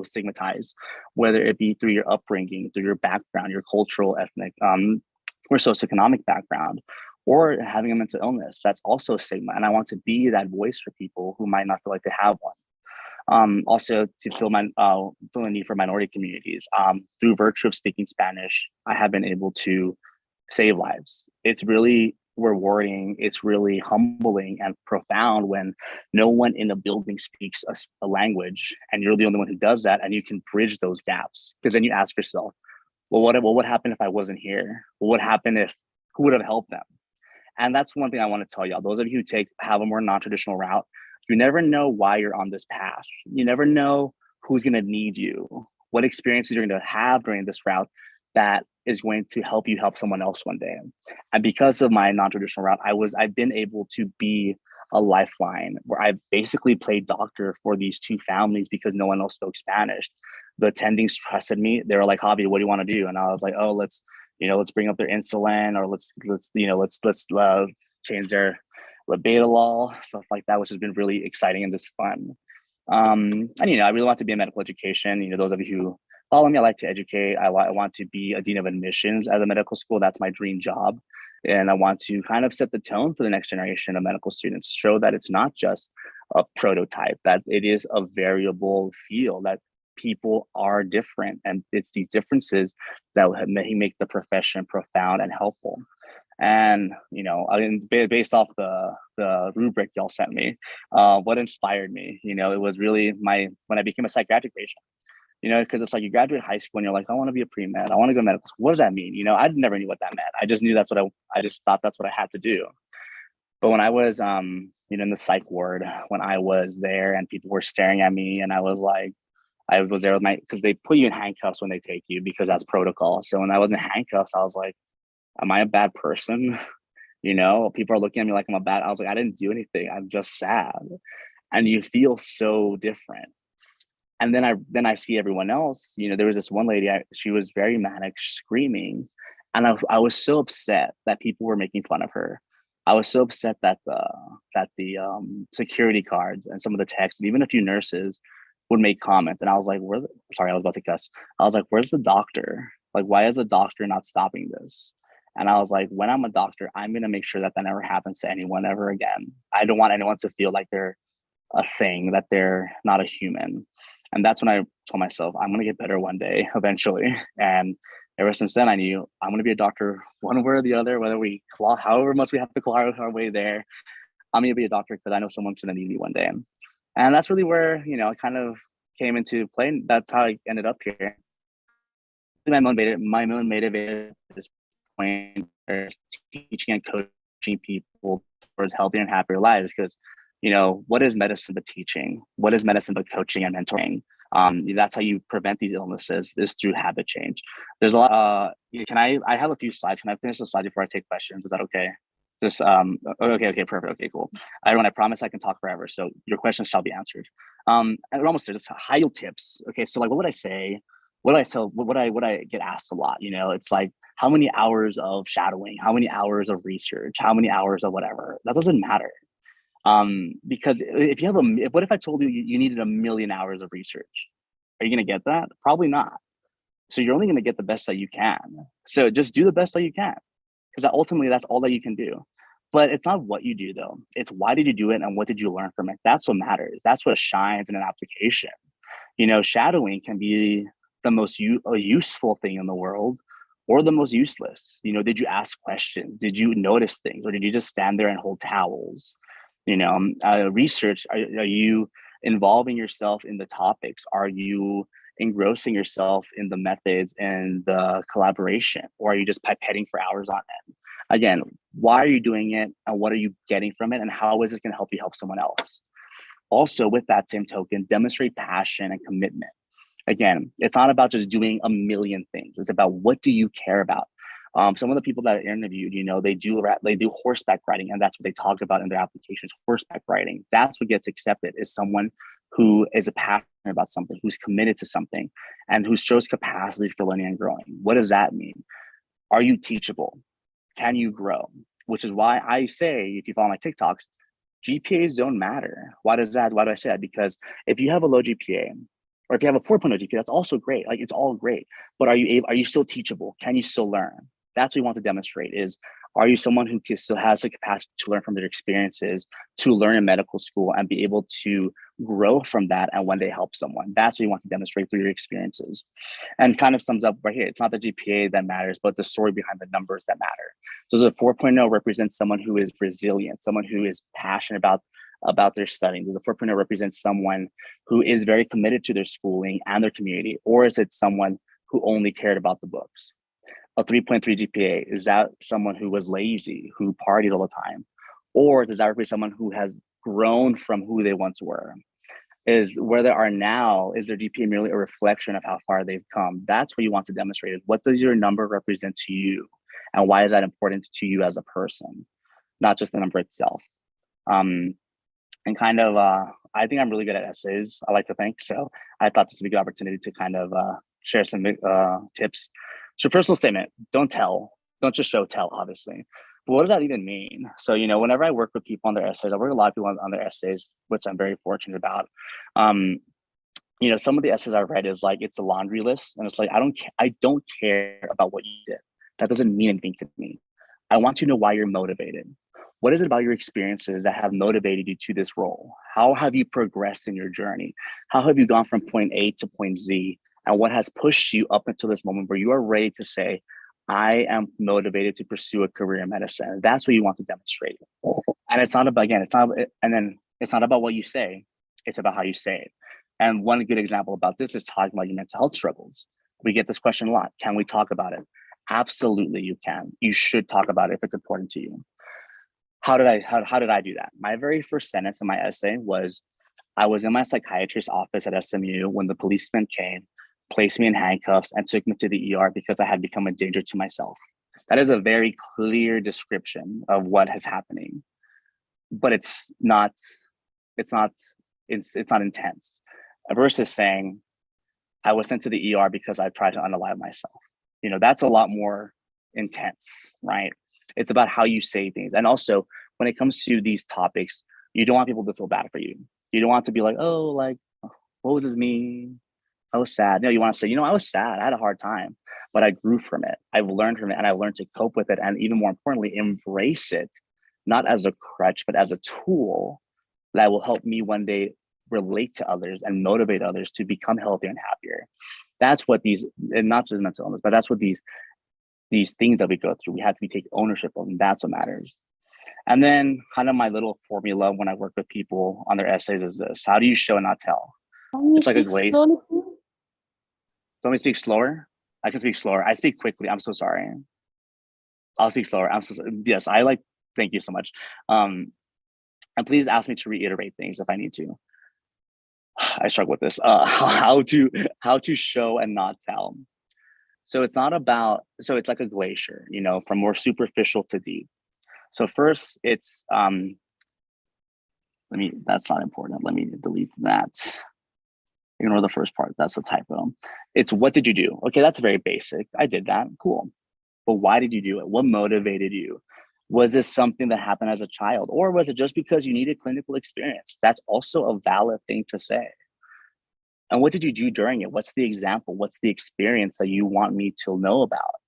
stigmatized, whether it be through your upbringing, through your background, your cultural, ethnic, or socioeconomic background, or having a mental illness. That's also a stigma. And I want to be that voice for people who might not feel like they have one. Also to fill the need for minority communities. Through virtue of speaking Spanish, I have been able to save lives. It's really rewarding. It's really humbling and profound when no one in the building speaks a language, and you're the only one who does that, and you can bridge those gaps. Because then you ask yourself, well, what would happen if I wasn't here? What would happen who would have helped them? And that's one thing I want to tell y'all. Those of you who have a more non-traditional route, you never know why you're on this path. You never know who's going to need you, what experiences you're going to have during this route that is going to help you help someone else one day. And because of my non-traditional route, I've been able to be a lifeline where I basically played doctor for these two families because no one else spoke Spanish. The attendings trusted me. They were like, Javi, what do you want to do? And I was like, oh, let's bring up their insulin, or let's change their labetalol, stuff like that, which has been really exciting and just fun. And I really want to be in medical education. Those of you who follow me, I like to educate. I want to be a dean of admissions at a medical school. That's my dream job. And I want to kind of set the tone for the next generation of medical students, show that it's not just a prototype, that it is a variable field, that people are different. And it's these differences that make the profession profound and helpful. And based off the rubric y'all sent me, what inspired me, it was really when I became a psychiatric patient, because it's like you graduate high school and you're like, I want to be a pre-med, I want to go to medical school. What does that mean? I never knew what that meant. I just knew I just thought that's what I had to do. But when I was in the psych ward, when I was there and people were staring at me, and I was there with because they put you in handcuffs when they take you because that's protocol. So when I was in handcuffs, I was like, am I a bad person? People are looking at me like I'm I was like, I didn't do anything. I'm just sad. And you feel so different. And then I see everyone else. There was this one lady, she was very manic, screaming. And I was so upset that people were making fun of her. I was so upset that the security guards and some of the techs and even a few nurses would make comments. And I was like, sorry, I was about to cuss. I was like, where's the doctor? Like, why is the doctor not stopping this? And I was like, when I'm a doctor, I'm going to make sure that never happens to anyone ever again. I don't want anyone to feel like they're a thing, that they're not a human. And that's when I told myself, I'm going to get better one day, eventually. And ever since then, I knew I'm going to be a doctor one way or the other, whether however much we have to claw our way there. I'm going to be a doctor because I know someone's going to need me one day. And that's really where, I kind of came into play. And that's how I ended up here. My motivated at this point is teaching and coaching people towards healthier and happier lives. Because, what is medicine but teaching? What is medicine but coaching and mentoring? That's how you prevent these illnesses, is through habit change. There's a lot. I have a few slides. Can I finish the slides before I take questions? Is that okay? Just okay, perfect. Okay, cool. Everyone, I promise I can talk forever, so your questions shall be answered. And we're almost there. Just high yield tips. Okay, so what would I say? What do I tell? What would I get asked a lot? It's like, how many hours of shadowing, how many hours of research, how many hours of whatever. That doesn't matter. Because if you have what if I told you you needed 1,000,000 hours of research? Are you going to get that? Probably not. So you're only going to get the best that you can. So just do the best that you can, because ultimately that's all that you can do. But it's not what you do though. It's why did you do it and what did you learn from it? That's what matters. That's what shines in an application. Shadowing can be the most useful thing in the world or the most useless. Did you ask questions? Did you notice things? Or did you just stand there and hold towels? Research, are you involving yourself in the topics? Are you engrossing yourself in the methods and the collaboration? Or are you just pipetting for hours on end? Again, why are you doing it and what are you getting from it? And how is it going to help you help someone else? Also, with that same token, demonstrate passion and commitment. Again, it's not about just doing 1,000,000 things. It's about what do you care about? Some of the people that I interviewed, they do horseback riding, and that's what they talk about in their applications. Horseback riding. That's what gets accepted, is someone who is passionate about something, who's committed to something, and who shows capacity for learning and growing. What does that mean? Are you teachable? Can you grow? Which is why I say, if you follow my TikToks, GPAs don't matter. Why do I say that? Because if you have a low GPA, or if you have a 4.0 GPA, that's also great. Like, it's all great. But are you still teachable? Can you still learn? That's what we want to demonstrate, is, are you someone who still has the capacity to learn from their experiences, to learn in medical school and be able to grow from that and one day help someone? That's what you want to demonstrate through your experiences. And kind of sums up right here. It's not the GPA that matters, but the story behind the numbers that matter. So the 4.0 represents someone who is resilient, someone who is passionate about their studying. Does a 4.0 represent someone who is very committed to their schooling and their community? Or is it someone who only cared about the books? A 3.3 GPA, is that someone who was lazy, who partied all the time? Or does that represent someone who has grown from who they once were? Is where they are now, is their GPA merely a reflection of how far they've come? That's what you want to demonstrate. What does your number represent to you? And why is that important to you as a person? Not just the number itself. And kind of, I think I'm really good at essays, I like to think. So I thought this would be a good opportunity to kind of share some tips. So personal statement, don't just show tell, obviously. But what does that even mean? So, whenever I work with people on their essays, I work with a lot of people on their essays, which I'm very fortunate about. Some of the essays I read is like, it's a laundry list. And it's like, I don't care about what you did. That doesn't mean anything to me. I want to know why you're motivated. What is it about your experiences that have motivated you to this role? How have you progressed in your journey? How have you gone from point A to point Z? And what has pushed you up until this moment where you are ready to say, I am motivated to pursue a career in medicine? That's what you want to demonstrate. And it's not about, it's not about what you say, it's about how you say it. And one good example about this is talking about your mental health struggles. We get this question a lot. Can we talk about it? Absolutely, you can. You should talk about it if it's important to you. How did I do that? My very first sentence in my essay was, I was in my psychiatrist's office at SMU when the policeman came, placed me in handcuffs, and took me to the ER because I had become a danger to myself. That is a very clear description of what is happening, but it's not intense. Versus saying, I was sent to the ER because I tried to unalive myself. That's a lot more intense, right? It's about how you say things. And also, when it comes to these topics, you don't want people to feel bad for you. You don't want to be like, oh, like, what was this mean? I was sad. No, you want to say, I was sad. I had a hard time, but I grew from it. I've learned from it, and I learned to cope with it. And even more importantly, embrace it, not as a crutch, but as a tool that will help me one day relate to others and motivate others to become healthier and happier. That's what and not just mental illness, but that's what these things that we go through, we have to take ownership of, and that's what matters. And then kind of my little formula when I work with people on their essays is this: how do you show and not tell? It's like a glaze. Do you want me to speak slower? I can speak slower. I speak quickly. I'm so sorry. I'll speak slower. Yes, thank you so much. And please ask me to reiterate things if I need to. I struggle with this. How to show and not tell. So it's like a glacier, from more superficial to deep. So first it's, that's not important. Let me delete that. Ignore the first part. That's a typo. It's, what did you do? Okay, that's very basic. I did that. Cool. But why did you do it? What motivated you? Was this something that happened as a child, or was it just because you needed clinical experience? That's also a valid thing to say. And what did you do during it? What's the example? What's the experience that you want me to know about?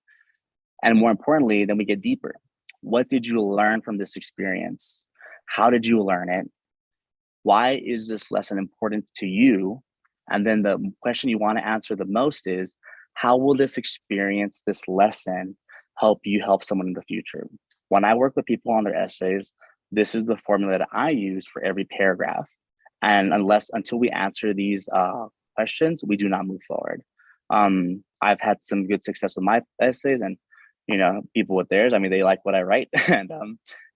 And more importantly, then we get deeper. What did you learn from this experience? How did you learn it? Why is this lesson important to you? And then the question you want to answer the most is, how will this experience, this lesson, help you help someone in the future? When I work with people on their essays, this is the formula that I use for every paragraph. And until we answer these questions, we do not move forward. I've had some good success with my essays, and people with theirs. I mean, they like what I write, and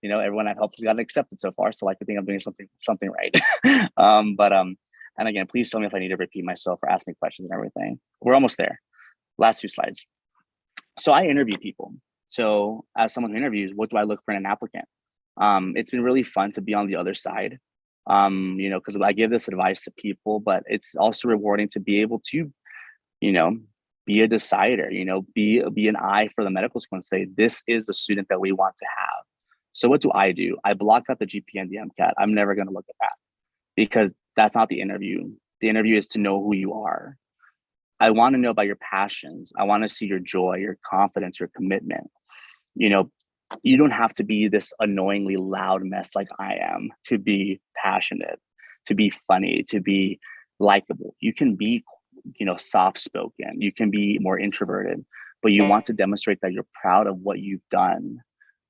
everyone I've helped has gotten accepted so far. So I like to think I'm doing something right. And again, please tell me if I need to repeat myself or ask me questions and everything. We're almost there. Last 2 slides. So I interview people. So as someone who interviews, what do I look for in an applicant? It's been really fun to be on the other side, because I give this advice to people, but it's also rewarding to be able to, be a decider, be an eye for the medical school and say, this is the student that we want to have. So what do? I block out the GPA and the MCAT. I'm never going to look at that, because that's not the interview. The interview is to know who you are. I want to know about your passions. I want to see your joy, your confidence, your commitment. You don't have to be this annoyingly loud mess like I am to be passionate, to be funny, to be likable. You can be, soft-spoken. You can be more introverted, but you want to demonstrate that you're proud of what you've done,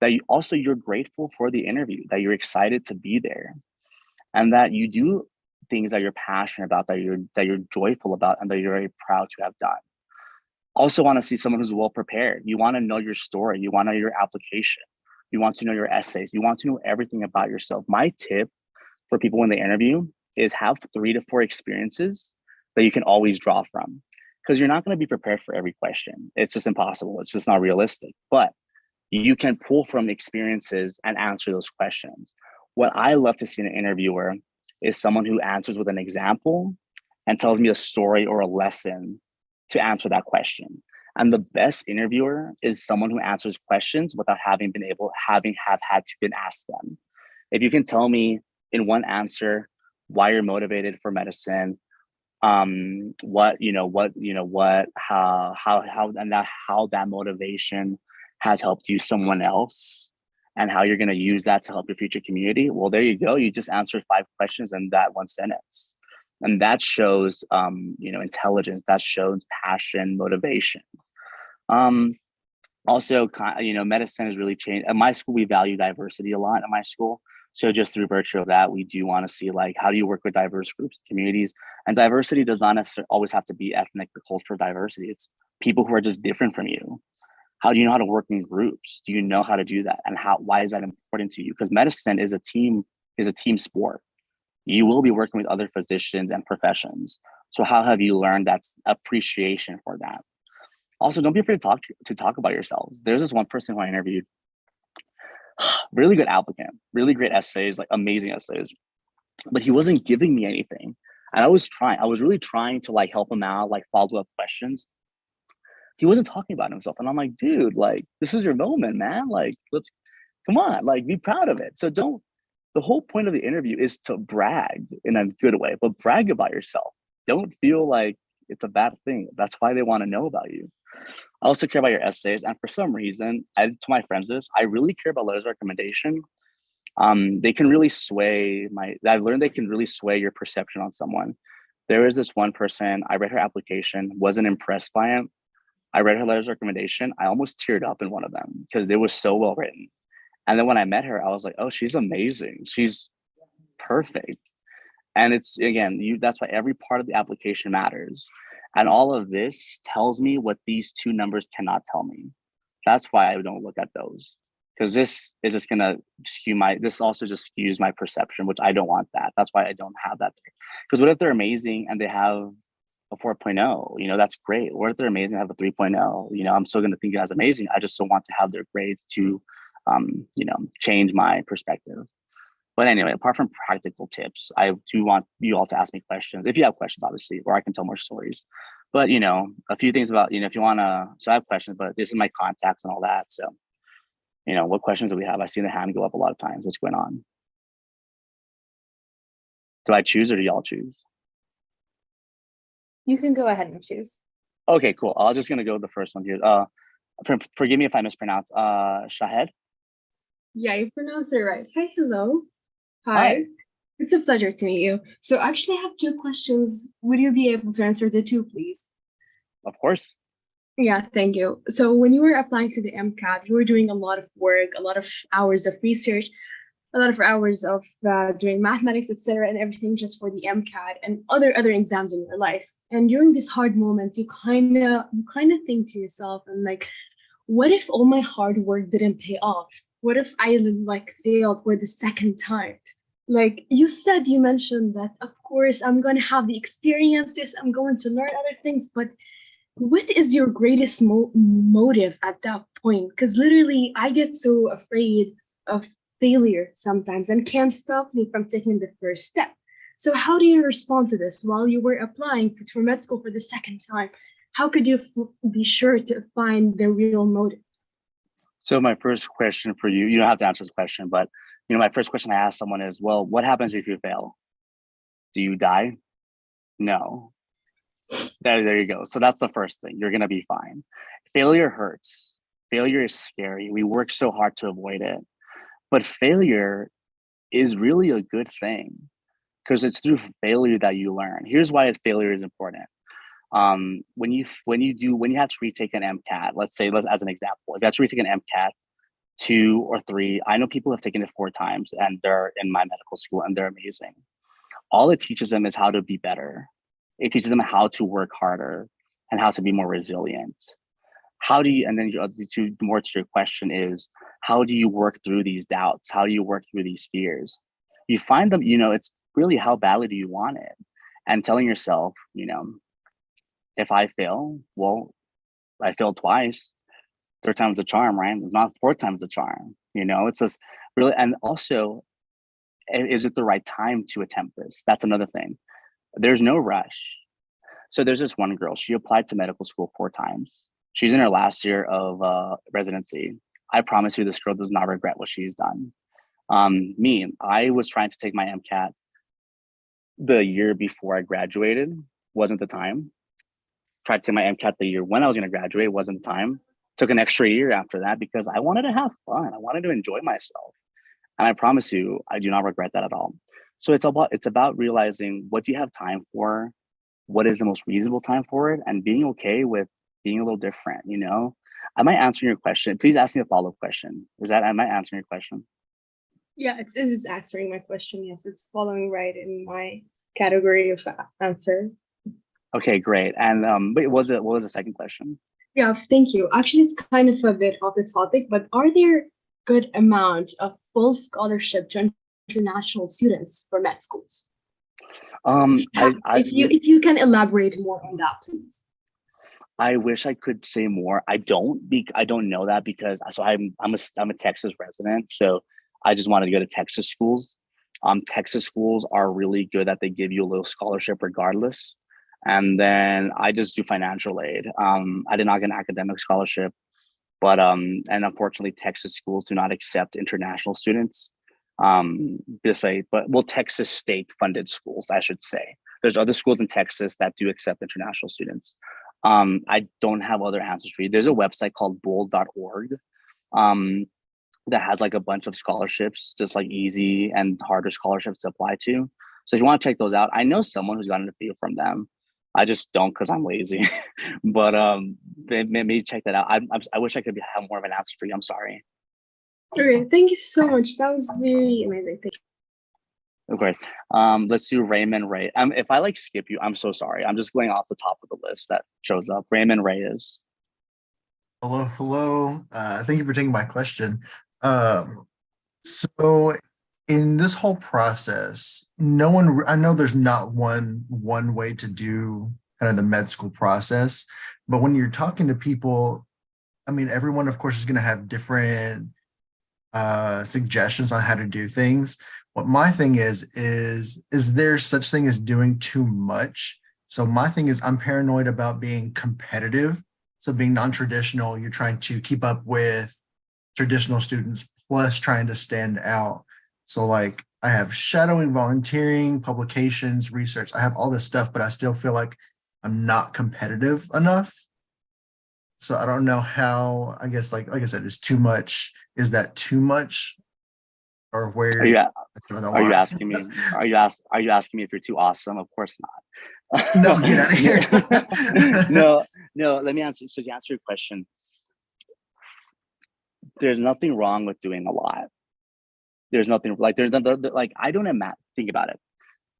that you're grateful for the interview, that you're excited to be there, and that you do things that you're passionate about, that you're joyful about, and that you're very proud to have done. Also want to see someone who's well prepared. You want to know your story. You want to know your application. You want to know your essays. You want to know everything about yourself. My tip for people when they interview is have 3 to 4 experiences that you can always draw from, because you're not going to be prepared for every question. It's just impossible. It's just not realistic. But you can pull from experiences and answer those questions. What I love to see in an interviewer is someone who answers with an example and tells me a story or a lesson to answer that question. And the best interviewer is someone who answers questions without have had to been asked them. If you can tell me in one answer why you're motivated for medicine, how that motivation has helped you someone else, and how you're going to use that to help your future community, well, there you go. You just answered 5 questions in that one sentence. And that shows, intelligence, that shows passion, motivation. Also, medicine has really changed. At my school, we value diversity a lot at my school. So just through virtue of that, we do want to see, like, how do you work with diverse groups, communities? And diversity does not necessarily always have to be ethnic or cultural diversity. It's people who are just different from you. How do you know how to work in groups? Do you know how to do that? And why is that important to you? Because medicine is a team sport. You will be working with other physicians and professions. So how have you learned that appreciation for that? Also, don't be afraid to talk about yourselves. There's this one person who I interviewed, really good applicant, really great essays, like amazing essays, but he wasn't giving me anything. And I was really trying to like help him out, like follow up questions. He wasn't talking about himself. And I'm like, dude, like, this is your moment, man. Like, come on, like, be proud of it. So the whole point of the interview is to brag in a good way, but brag about yourself. Don't feel like it's a bad thing. That's why they want to know about you. I also care about your essays. And for some reason, to my friends I really care about letters of recommendation. They can really I've learned they can really sway your perception on someone. There is this one person, I read her application, wasn't impressed by it. I read her letters of recommendation. I almost teared up in one of them because it was so well written. And then when I met her, I was like, oh, she's amazing. She's perfect. And it's, again, that's why every part of the application matters. And all of this tells me what these 2 numbers cannot tell me. That's why I don't look at those, because this is just going to this also just skews my perception, which I don't want that. That's why I don't have that there. Because what if they're amazing and they have a 4.0, that's great. What if they're amazing and have a 3.0? I'm still going to think it as amazing. I just don't want to have their grades to, change my perspective. But anyway, apart from practical tips, I do want you all to ask me questions. If you have questions, obviously, or I can tell more stories. But, a few things about, if you want to, so I have questions, but this is my contacts and all that. So What questions do we have? I see the hand go up a lot of times. What's going on? Do I choose or do y'all choose? You can go ahead and choose. Okay, cool. I'm just gonna go with the first one here. Forgive me if I mispronounce. Shahed. Yeah, you pronounced it right. Hi, hello. Hi. It's a pleasure to meet you. So actually I have two questions. Would you be able to answer the two, please? Of course. Yeah, thank you. So when you were applying to the MCAT, you were doing a lot of work, a lot of hours of research, a lot of hours of doing mathematics, etc., and everything just for the MCAT and other exams in your life. And during these hard moments, you kind of think to yourself and like, what if all my hard work didn't pay off? What if I like failed for the second time? Like you mentioned that of course I'm going to have the experiences, I'm going to learn other things, but what is your greatest motive at that point? Because literally I get so afraid of failure sometimes and can't stop me from taking the first step. So how do you respond to this while you were applying for med school for the second time? How could you be sure to find the real motive? So my first question for you, you don't have to answer this question, but my first question I ask someone is, well, what happens if you fail? Do you die? No. There you go. So that's the first thing. You're gonna be fine. Failure hurts. Failure is scary. We work so hard to avoid it. But failure is really a good thing because it's through failure that you learn. Here's why failure is important. When you have to retake an MCAT, let's as an example, if you have to retake an MCAT 2 or 3, I know people have taken it 4 times and they're in my medical school and they're amazing. All it teaches them is how to be better. It teaches them how to work harder and how to be more resilient. And then more to your question is, how do you work through these doubts? How do you work through these fears? You find them, it's really how badly do you want it? And telling yourself, if I fail, well, I failed twice. 3rd time's a charm, right? Not 4th time's a charm. It's just really, and also, is it the right time to attempt this? That's another thing. There's no rush. So there's this one girl, she applied to medical school 4 times. She's in her last year of residency. I promise you, this girl does not regret what she's done. I was trying to take my MCAT the year before I graduated, wasn't the time. Tried to take my MCAT the year when I was going to graduate, wasn't the time. Took an extra year after that because I wanted to have fun. I wanted to enjoy myself. And I promise you, I do not regret that at all. So it's about realizing, what do you have time for? What is the most reasonable time for it? And being okay with being a little different, I might answer your question. Please ask me a follow-up question. Am I answering your question? Yeah, it's answering my question. Yes, it's following right in my category of answer. Okay, great. And what was the second question? Yeah, thank you. Actually, it's kind of a bit off the topic, but are there good amount of full scholarship to international students for med schools? If you can elaborate more on that, please. I wish I could say more. I don't know that because I'm a Texas resident, so I just wanted to go to Texas schools. Texas schools are really good that they give you a little scholarship regardless. And then I just do financial aid. I did not get an academic scholarship, but and unfortunately Texas schools do not accept international students. Texas state funded schools, I should say. There's other schools in Texas that do accept international students. I don't have other answers for you. There's a website called bold.org that has like a bunch of scholarships, just like easy and harder scholarships to apply to. So if you want to check those out, I know someone who's gotten a feel from them. I just don't because I'm lazy. But maybe check that out. I wish I could have more of an answer for you. I'm sorry. Okay, thank you so much. That was very amazing. Thank you. Of course. Let's do Raymond Ray. If I skip you, I'm so sorry. I'm just going off the top of the list that shows up. Raymond Reyes. Hello. Thank you for taking my question. So in this whole process, I know there's not one way to do kind of the med school process, but when you're talking to people, I mean, everyone, of course, is going to have different suggestions on how to do things. What my thing is there such thing as doing too much? So my thing is, I'm paranoid about being competitive. So being non-traditional, you're trying to keep up with traditional students plus trying to stand out. So like I have shadowing, volunteering, publications, research. I have all this stuff, but I still feel like I'm not competitive enough. So I don't know how, I guess like I said, it's too much. Is that too much? Or where Are you draw the are you line? asking me? Are you asking me if you're too awesome? Of course not. No, get out of here. No. Let me answer. So to answer your question, there's nothing wrong with doing a lot. There's nothing like like I don't think about it.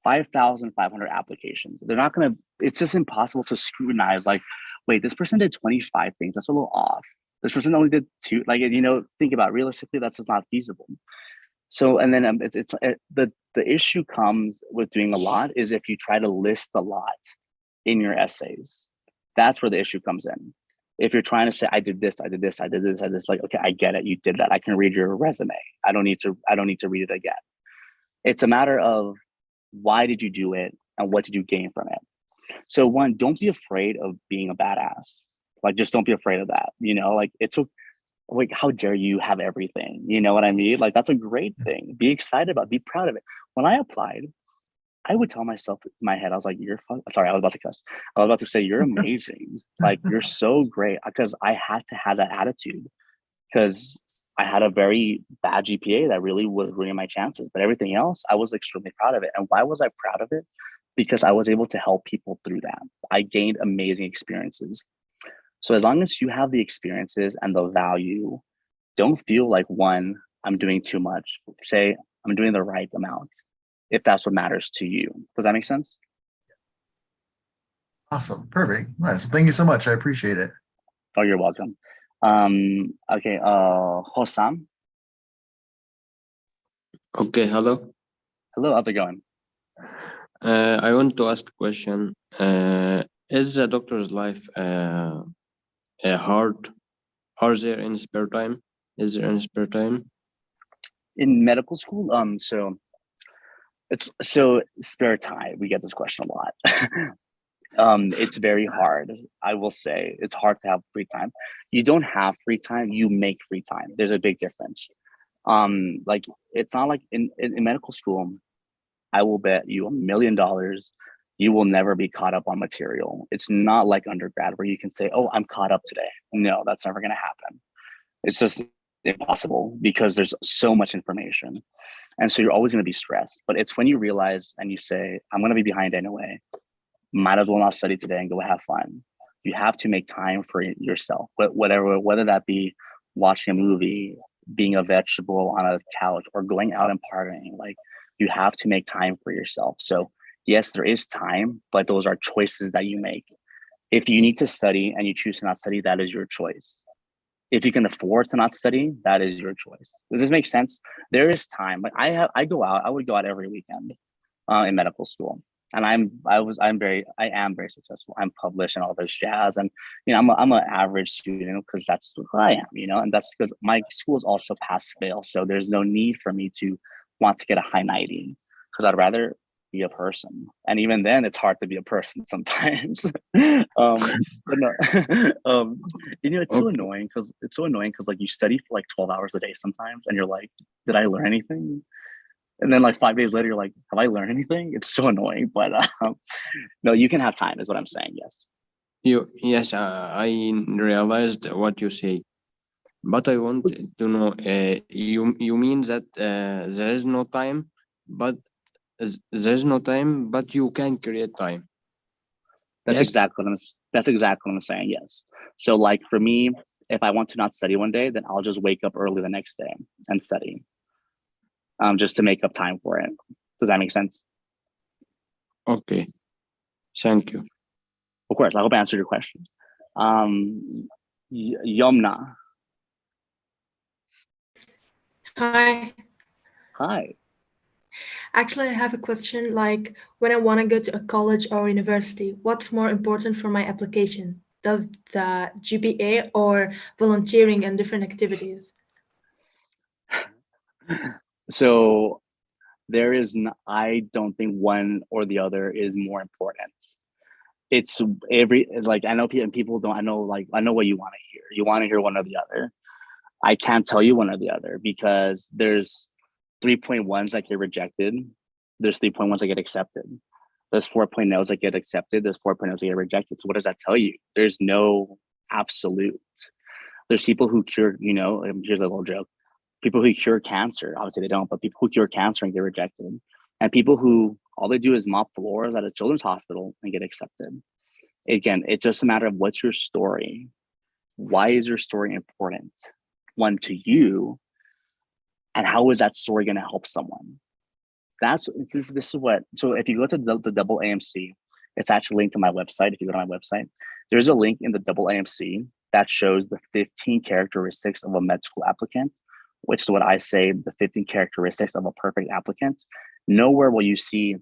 5,500 applications. They're not gonna. It's just impossible to scrutinize. Like, wait, this person did 25 things. That's a little off. This person only did 2. Like, think about it. Realistically, that's just not feasible. So, and then the issue comes with doing a lot is if you try to list a lot in your essays, that's where the issue comes in. If you're trying to say, I did this, I did this, I did this, I did this, like, okay, I get it, you did that. I can read your resume. I don't need to read it again. It's a matter of why did you do it and what did you gain from it? So one, don't be afraid of being a badass. Like, just don't be afraid of that. Like it took, like, how dare you have everything? You know what I mean? Like, that's a great thing. Be excited about it, be proud of it. When I applied, I would tell myself in my head, I was like, sorry, I was about to cuss. I was about to say, you're amazing. Like, you're so great. Because I had to have that attitude because I had a very bad GPA that really was ruining my chances. But everything else, I was extremely proud of it. And why was I proud of it? Because I was able to help people through that. I gained amazing experiences. So as long as you have the experiences and the value, don't feel like, one, I'm doing too much. Say, I'm doing the right amount, if that's what matters to you. Does that make sense? Awesome. Perfect. Nice. Thank you so much. I appreciate it. Oh, you're welcome. Okay, Hossam. Okay, hello. Hello, how's it going? I want to ask a question. Is the doctor's life hard? Are there any spare time? Is there any spare time? In medical school, so spare time. We get this question a lot. It's very hard. I will say it's hard to have free time. You don't have free time, you make free time. There's a big difference. Like, it's not like in medical school, I will bet you $1 million you will never be caught up on material. It's not like undergrad where you can say, oh, I'm caught up today. No, that's never going to happen. It's just impossible because there's so much information. And so you're always going to be stressed. But it's when you realize and you say, I'm going to be behind anyway, might as well not study today and go have fun. You have to make time for yourself, whether that be watching a movie, being a vegetable on a couch, or going out and partying. Like, you have to make time for yourself. So yes, there is time, but those are choices that you make. If you need to study and you choose to not study, that is your choice. If you can afford to not study, that is your choice. Does this make sense? There is time. Like, I would go out every weekend in medical school. And I am very successful. I'm published and all this jazz. And I'm an average student because that's who I am, and that's because my school is also pass fail. So there's no need for me to want to get a high 90 because I'd rather be a person. And even then it's hard to be a person sometimes. But no, it's so annoying because like you study for like 12 hours a day sometimes and you're like, did I learn anything? And then like 5 days later, you're like, have I learned anything? It's so annoying, but no, you can have time is what I'm saying. Yes. Yes, I realized what you say, but I want to know, you mean that there is no time, but you can create time. That's Yes? exactly what I'm saying. Yes. So like for me, if I want to not study one day, then I'll just wake up early the next day and study. Just to make up time for it. Does that make sense? Okay. Thank you. Of course. I hope I answered your question. Yomna. Hi. Hi. Actually, I have a question like when I want to go to a college or university, what's more important for my application? Does the GPA or volunteering and different activities? So I don't think one or the other is more important. It's like, I know people don't, I know what you want to hear. You want to hear one or the other. I can't tell you one or the other because there's 3.1s that get rejected. There's 3.1s that get accepted. There's 4.0s that get accepted. There's 4.0s that get rejected. So what does that tell you? There's no absolute. There's people who cure, here's a little joke. People who cure cancer, obviously they don't, but people who cure cancer and get rejected. And people who all they do is mop floors at a children's hospital and get accepted. Again, it's just a matter of what's your story. Why is your story important? One, to you, and how is that story going to help someone? This is what, so if you go to the double AMC, it's actually linked to my website. If you go to my website, there's a link in the double AMC that shows the 15 characteristics of a med school applicant, which is what I say, the 15 characteristics of a perfect applicant. Nowhere will you see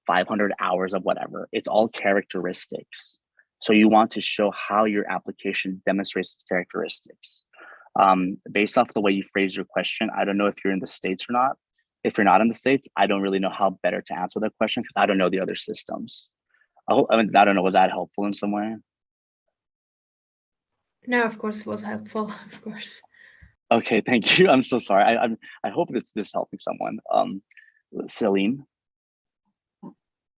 500 hours of whatever. It's all characteristics. So you want to show how your application demonstrates its characteristics. Based off the way you phrase your question, I don't know if you're in the States or not. If you're not in the States, I don't really know how better to answer that question because I don't know the other systems. I don't know, was that helpful in some way? No, of course, it was helpful, of course. Okay, thank you. I'm so sorry. I hope this helping someone. Celine.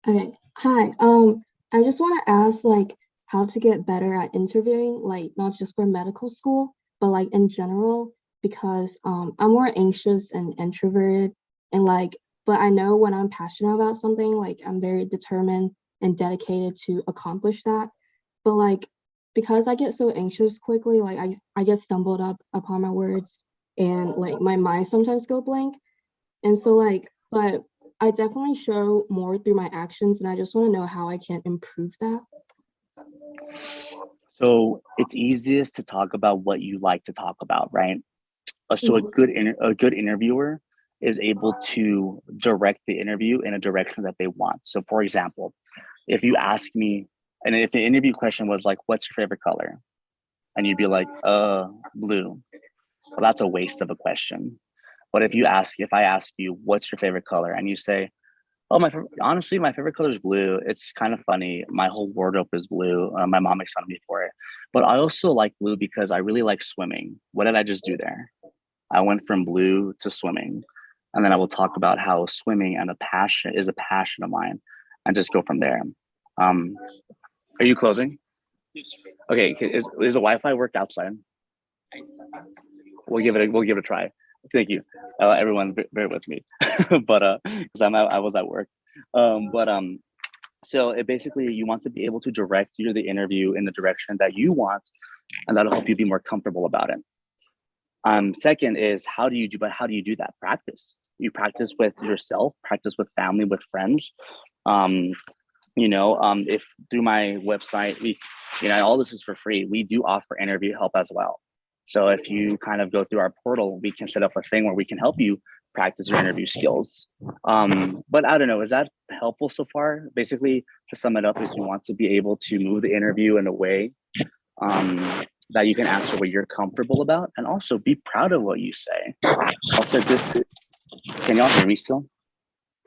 Okay, hi. I just want to ask like how to get better at interviewing, like not just for medical school, but like in general, because I'm more anxious and introverted and but I know when I'm passionate about something, like I'm very determined and dedicated to accomplish that. But because I get so anxious quickly, I get stumbled up upon my words and my mind sometimes go blank. And so but I definitely show more through my actions, and I just want to know how I can improve that. So it's easiest to talk about what you like to talk about, right? So a good interviewer is able to direct the interview in a direction that they want. So for example, if you ask me, and if the interview question was like, what's your favorite color? And you'd be like, blue. Well, that's a waste of a question. But if I ask you, what's your favorite color? And you say, oh, honestly, my favorite color is blue. It's kind of funny. My whole wardrobe is blue. My mom makes fun of me for it. But I also like blue because I really like swimming. What did I just do there? I went from blue to swimming. And then I will talk about how swimming is a passion of mine and just go from there. Are you closing? Okay, is the Wi-Fi work outside? We'll give it a try. Thank you. Everyone bear with me, but because I was at work. So it basically you want to be able to direct the interview in the direction that you want, and that'll help you be more comfortable about it. Second is how do you do that? Practice. You practice with yourself, practice with family, with friends. If through my website, all this is for free. We do offer interview help as well. So if you kind of go through our portal, we can set up a thing where we can help you practice your interview skills. But I don't know, is that helpful so far? Basically, to sum it up, is you want to be able to move the interview in a way that you can answer what you're comfortable about, and also be proud of what you say. Also, can y'all hear me still?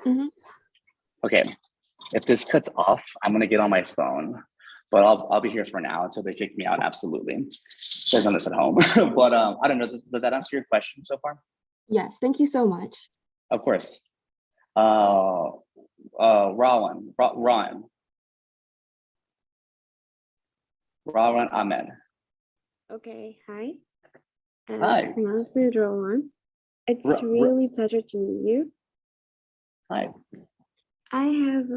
Mm-hmm. Okay, if this cuts off, I'm gonna get on my phone, but I'll be here for now until they kick me out. Absolutely, there's none of this at home. But I don't know. Does that answer your question so far? Yes, thank you so much. Of course. Ron Ahmed. Okay, hi. Hi. My name is Rowan. It's really pleasure to meet you. Hi. I have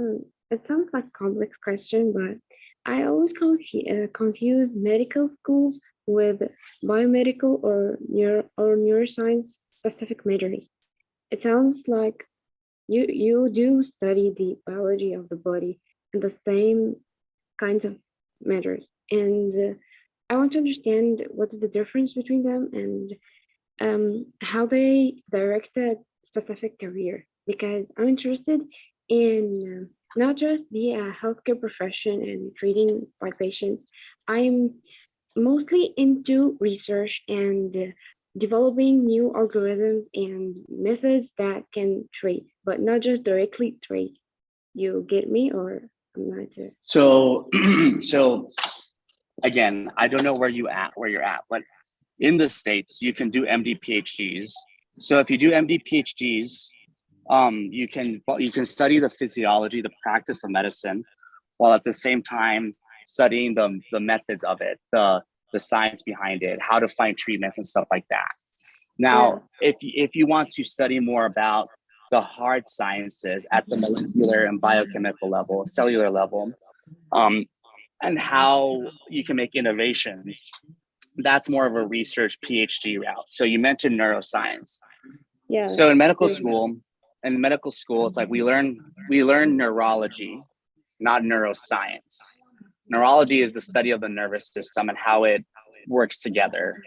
it sounds like a complex question, but I always confuse medical schools with biomedical or neuroscience specific majors. It sounds like you do study the biology of the body and the same kinds of measures, and I want to understand what's the difference between them and how they direct a specific career, because I'm interested in not just be a healthcare profession and treating like patients. I'm mostly into research and developing new algorithms and methods that can treat, but not just directly treat. You get me, or I'm not? So, so again, I don't know where you're at, but in the States, you can do MD PhDs. So if you do MD PhDs, you can study the physiology, the practice of medicine, while at the same time studying the methods of it, the science behind it, how to find treatments and stuff like that. Now, if you want to study more about the hard sciences at the molecular and biochemical level, cellular level, and how you can make innovations, that's more of a research PhD route. So you mentioned neuroscience. Yeah. So in medical school, it's like we learn neurology, not neuroscience. Neurology is the study of the nervous system and how it works together.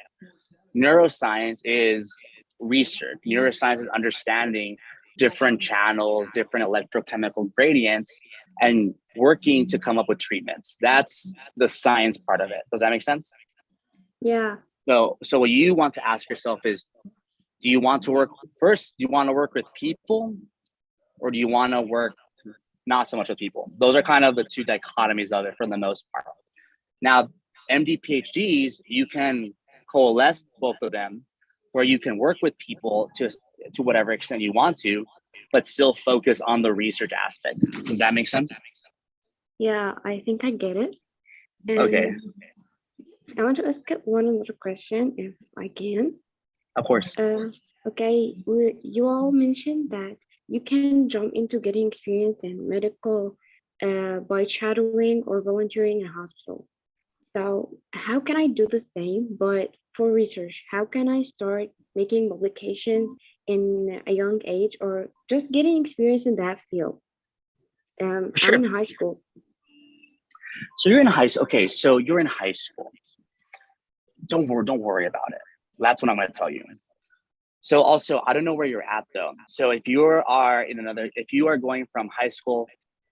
Neuroscience is research. Neuroscience is understanding different channels, different electrochemical gradients, and working to come up with treatments. That's the science part of it. Does that make sense? Yeah. So what you want to ask yourself is, do you want to work with people, or do you want to work not so much with people? Those are kind of the two dichotomies of it for the most part. Now, MD PhDs, you can coalesce both of them, where you can work with people to whatever extent you want to, but still focus on the research aspect. Does that make sense? Yeah, I think I get it. And Okay. I want to ask one other question, if I can. Of course. Okay, you all mentioned that you can jump into getting experience in medical by shadowing or volunteering in hospitals. So how can I do the same, but for research? How can I start making publications in a young age, or just getting experience in that field? Sure. I'm in high school. So you're in high school. Okay, so you're in high school. Don't worry about it. That's what I'm going to tell you. So also, I don't know where you're at though. So if you are going from high school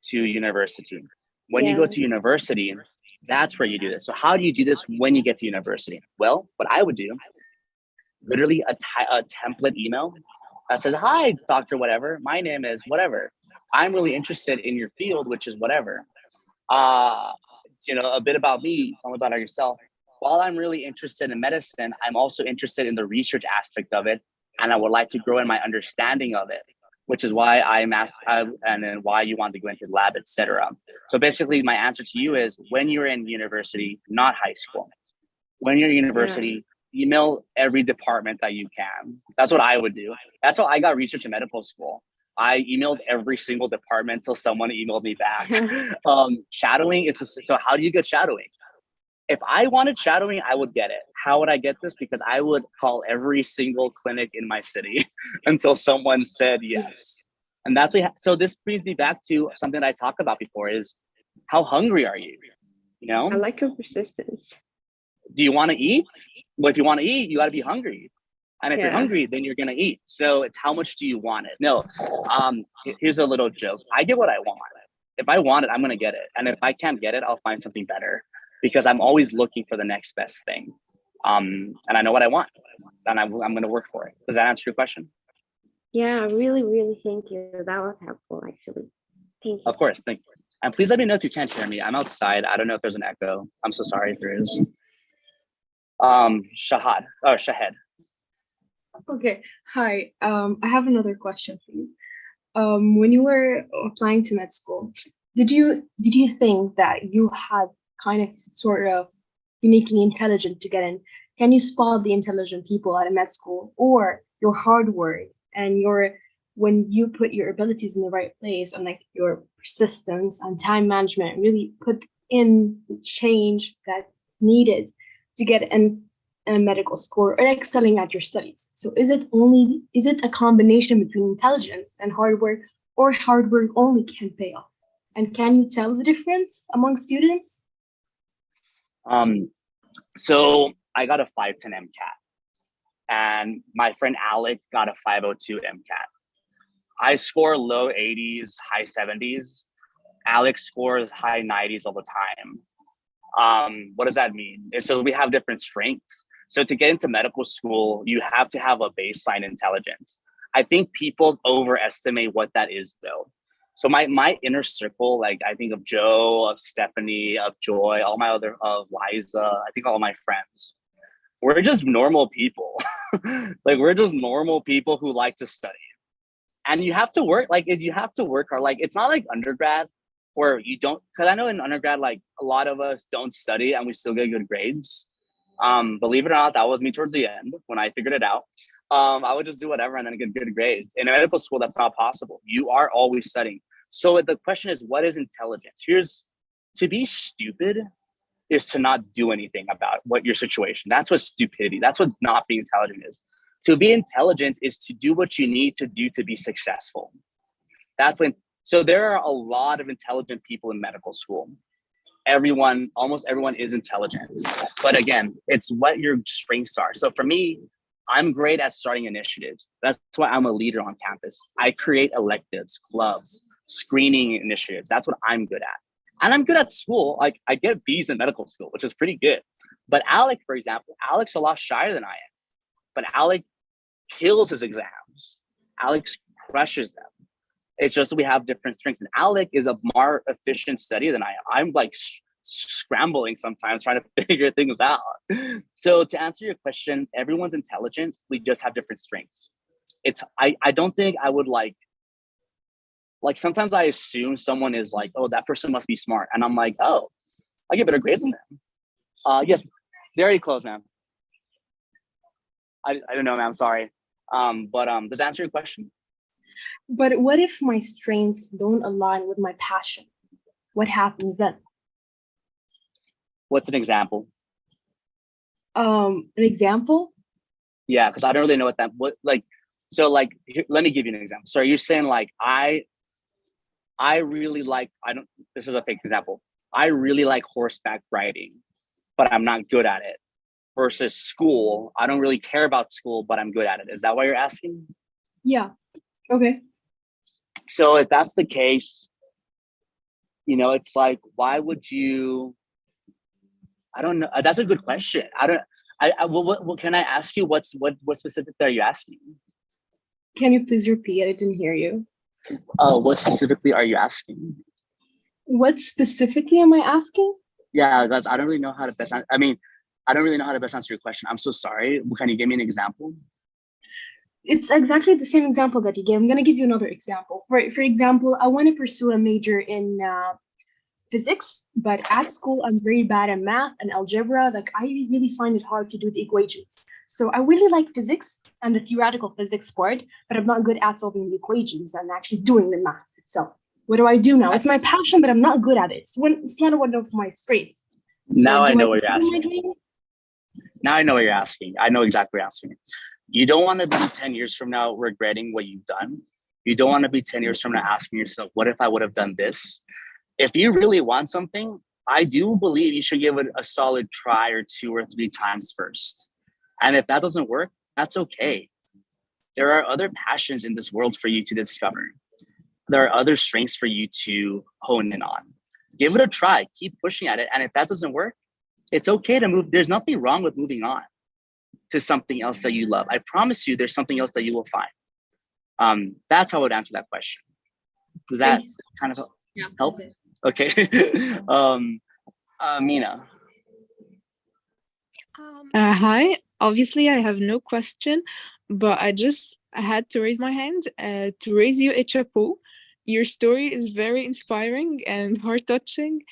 to university, when you go to university, that's where you do this. So how do you do this when you get to university? Well, what I would do, literally a template email that says, "Hi, Dr. Whatever, my name is whatever. I'm really interested in your field, which is whatever. A bit about me, tell me about yourself. While I'm really interested in medicine, I'm also interested in the research aspect of it, and I would like to grow in my understanding of it, which is why I'm asked, and then why you want to go into the lab, etc." So basically, my answer to you is, when you're in university, not high school, when you're in university, email every department that you can. That's what I would do. That's how I got research in medical school. I emailed every single department till someone emailed me back. Shadowing, so how do you get shadowing? If I wanted shadowing, I would get it. How would I get this? Because I would call every single clinic in my city until someone said yes. And that's what, so this brings me back to something that I talked about before, is how hungry are you? I like your persistence. Do you want to eat? Well, if you want to eat, you got to be hungry. And if you're hungry, then you're going to eat. So it's how much do you want it? No, here's a little joke. I get what I want. If I want it, I'm going to get it. And if I can't get it, I'll find something better, because I'm always looking for the next best thing. And I know what I want, and I'm going to work for it. Does that answer your question? Yeah, really, really thank you. That was helpful, actually. Thank you. Of course, thank you. And please let me know if you can't hear me. I'm outside. I don't know if there's an echo. I'm so sorry if there is. Shahed. Okay. Hi. I have another question for you. When you were applying to med school, did you think that you had kind of sort of uniquely intelligent to get in? Can you spot the intelligent people at a med school, or your hard work and when you put your abilities in the right place, and like your persistence and time management really put in the change that needed to get in a medical school or excelling at your studies? So is it a combination between intelligence and hard work, or hard work only can pay off? And can you tell the difference among students? So I got a 510 MCAT, and my friend Alec got a 502 MCAT. I score low 80s, high 70s. Alex scores high 90s all the time. What does that mean? It says we have different strengths. So to get into medical school, you have to have a baseline intelligence. I think people overestimate what that is, though. So my inner circle, like I think of Joe, of Stephanie, of Joy, of Liza, I think all my friends, we're just normal people. Like we're just normal people who like to study. And you have to work, like if you have to work hard, like it's not like undergrad where you don't, because I know in undergrad, like a lot of us don't study and we still get good grades. Believe it or not, that was me towards the end when I figured it out. I would just do whatever and then get good grades. In a medical school, that's not possible. You are always studying. So the question is, what is intelligence? Here's, to be stupid is to not do anything about what your situation. That's what stupidity, that's what not being intelligent is. To be intelligent is to do what you need to do to be successful. That's when, so there are a lot of intelligent people in medical school. Everyone, almost everyone is intelligent. But again, it's what your strengths are. So for me, I'm great at starting initiatives. That's why I'm a leader on campus. I create electives, clubs, screening initiatives. That's what I'm good at. And I'm good at school. Like I get B's in medical school, which is pretty good. But Alec, for example, Alec's a lot shyer than I am. But Alec kills his exams. Alex crushes them. It's just we have different strengths. And Alec is a more efficient studier than I am. I'm like scrambling sometimes trying to figure things out. So to answer your question, everyone's intelligent. We just have different strengths. It's I don't think I would like sometimes I assume someone is like, oh, that person must be smart. And I'm like, oh, I get better grades than them. Yes, they already closed, ma'am. I don't know, ma'am, sorry. But does that answer your question? But what if my strengths don't align with my passion? What happens then? What's an example? An example? Yeah, because I don't really know what so here, let me give you an example. So you're saying like I really like, this is a fake example. I really like horseback riding, but I'm not good at it. Versus school, I don't really care about school, but I'm good at it. Is that why you're asking? Yeah. Okay. So if that's the case, it's like, why would you? I don't know. That's a good question. What can I ask you? What specifically are you asking? Can you please repeat? I didn't hear you. What specifically are you asking? What specifically am I asking? Yeah, guys, I don't really know how to best. I don't really know how to best answer your question. I'm so sorry. Can you give me an example? It's exactly the same example that you gave. I'm going to give you another example. For example, I want to pursue a major in physics, but at school, I'm very bad at math and algebra. Like, I really find it hard to do the equations. So I really like physics and the theoretical physics part, but I'm not good at solving the equations and actually doing the math itself. What do I do now? It's my passion, but I'm not good at it. It's not one of my strengths. Now I know what you're asking. Now I know what you're asking. I know exactly what you're asking. You don't want to be 10 years from now regretting what you've done. You don't want to be 10 years from now asking yourself, what if I would have done this? If you really want something, I do believe you should give it a solid try or 2 or 3 times first. And if that doesn't work, that's okay. There are other passions in this world for you to discover. There are other strengths for you to hone in on. Give it a try. Keep pushing at it. And if that doesn't work, it's okay to move. There's nothing wrong with moving on to something else that you love. I promise you there's something else that you will find. That's how I would answer that question. Does that kind of help? Okay. Mina. Hi. Obviously, I have no question, but I had to raise my hand to raise you a chapeau. Your story is very inspiring and heart-touching.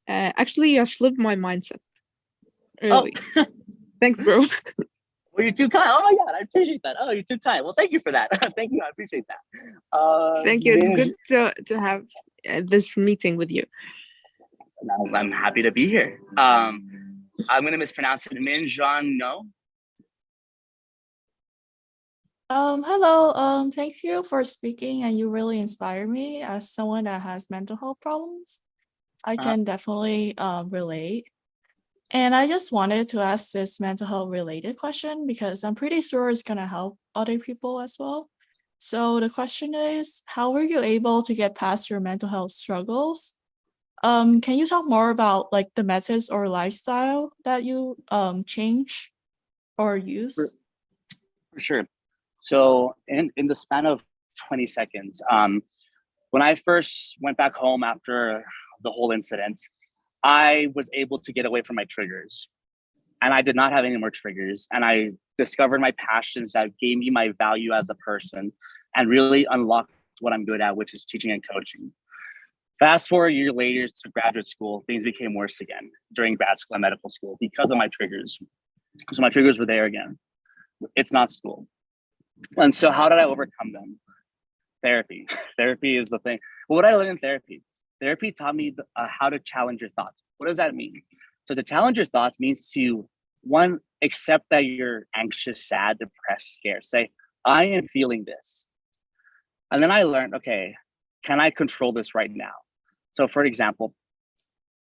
Actually, you have flipped my mindset. Really. Oh. Thanks, bro. Well, you're too kind. Oh my God, I appreciate that. Oh, you're too kind. Well, thank you for that. Thank you. I appreciate that. Thank you. It's good to have this meeting with you. I'm happy to be here. I'm going to mispronounce it. Minjan, no? Hello. Thank you for speaking, and you really inspire me as someone that has mental health problems. I can definitely relate. And I just wanted to ask this mental health related question because I'm pretty sure it's gonna help other people as well. So the question is, how were you able to get past your mental health struggles? Can you talk more about like the methods or lifestyle that you change or use? For sure. So in the span of 20 seconds, when I first went back home after the whole incident, I was able to get away from my triggers. and I did not have any more triggers. And I discovered my passions that gave me my value as a person and really unlocked what I'm good at, which is teaching and coaching. Fast forward a year later to graduate school, things became worse again during grad school and medical school because of my triggers. So my triggers were there again. It's not school. And so how did I overcome them? Therapy. Therapy is the thing. Well, what I learned in therapy? Therapy taught me how to challenge your thoughts. What does that mean? So to challenge your thoughts means to, one, accept that you're anxious, sad, depressed, scared. Say, I am feeling this. And then I learned, okay, can I control this right now? So for example,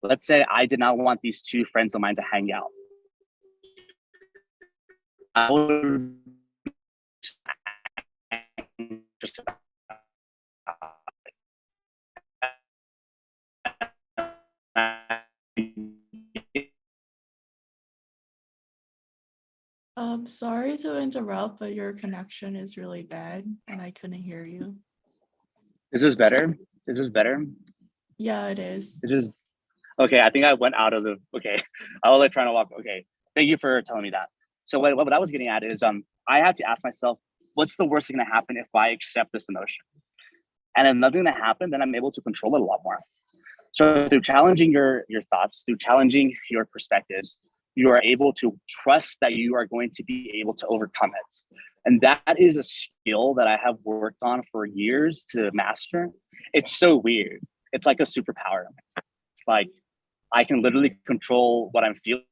let's say I did not want these two friends of mine to hang out. I would just Sorry to interrupt, but your connection is really bad and I couldn't hear you. Is this better? Is this better? Yeah, it is. Is this okay? I think I went out of the okay. I was like trying to walk. Okay, thank you for telling me that. So what I was getting at is I had to ask myself, what's the worst thing gonna happen if I accept this emotion? And if nothing's gonna happen, then I'm able to control it a lot more. So through challenging your thoughts, through challenging your perspectives, you are able to trust that you are going to be able to overcome it. And that is a skill that I have worked on for years to master. It's so weird. It's like a superpower. It's like I can literally control what I'm feeling.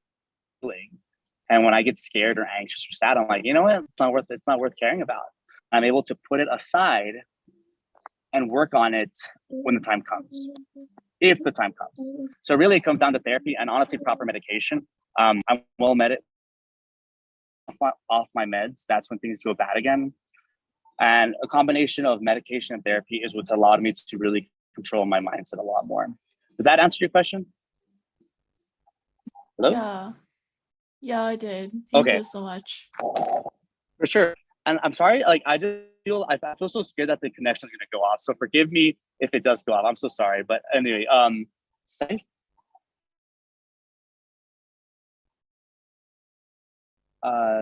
And when I get scared or anxious or sad, I'm like, you know what? It's not worth caring about. I'm able to put it aside and work on it when the time comes, if the time comes. So really it comes down to therapy and honestly proper medication. I'm well med off my meds. That's when things go bad again. And a combination of medication and therapy is what's allowed me to really control my mindset a lot more. Does that answer your question? Hello? Yeah, I did. Thank you so much. For sure. And I'm sorry, like I feel so scared that the connection is gonna go off. So forgive me if it does go off. I'm so sorry. But anyway, safe.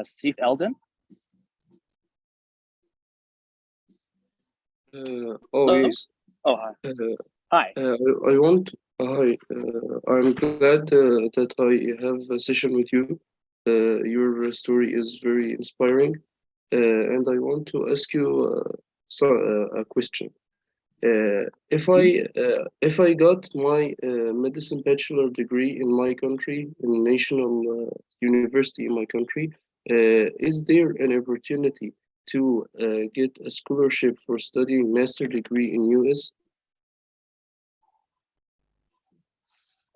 Steve Eldon. Yes. Oh, hi. Hi. I want. Hi. I'm glad that I have a session with you. Your story is very inspiring, and I want to ask you a question. If I got my medicine bachelor degree in my country, in national university in my country, is there an opportunity to get a scholarship for studying master degree in US?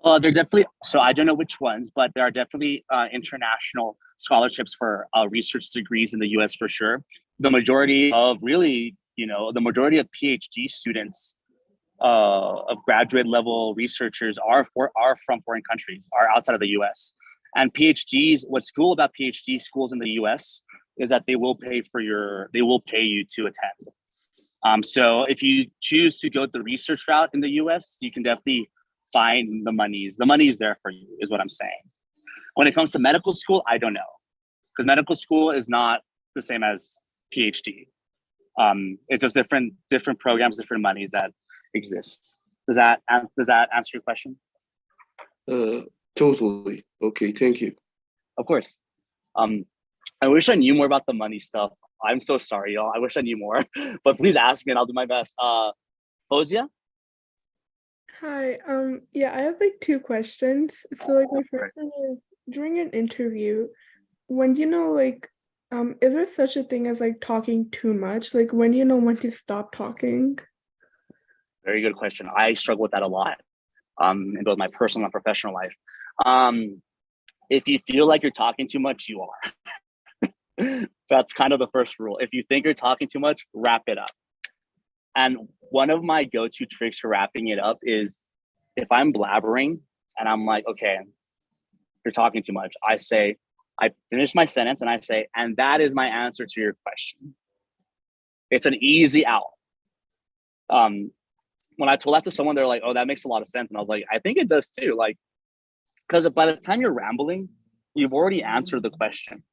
They're definitely, so I don't know which ones, but there are definitely international scholarships for research degrees in the US for sure. The majority of really, the majority of PhD students of graduate level researchers are from foreign countries, are outside of the US. And PhDs, what's cool about PhD schools in the US is that they will pay you to attend. So if you choose to go the research route in the US, you can definitely find the money's there for you, is what I'm saying. When it comes to medical school, I don't know, because medical school is not the same as PhD. It's just different programs, different monies that exists. Does that answer your question? Totally. Okay, thank you. Of course. I wish I knew more about the money stuff. I'm so sorry, y'all. I wish I knew more, but please ask me and I'll do my best. Fozia? Hi, yeah, I have like two questions. So like my first one is during an interview, when is there such a thing as like talking too much? Like when do you know when to stop talking? Very good question. I struggle with that a lot, in both my personal and professional life. If you feel like you're talking too much, you are. That's kind of the first rule. If you think you're talking too much, wrap it up. And one of my go-to tricks for wrapping it up is if I'm blabbering and I'm like, okay, you're talking too much, I finish my sentence and I say, and that is my answer to your question. It's an easy out. When I told that to someone, they're like, oh, that makes a lot of sense. And I was like, I think it does too. Like, because by the time you're rambling, You've already answered the question.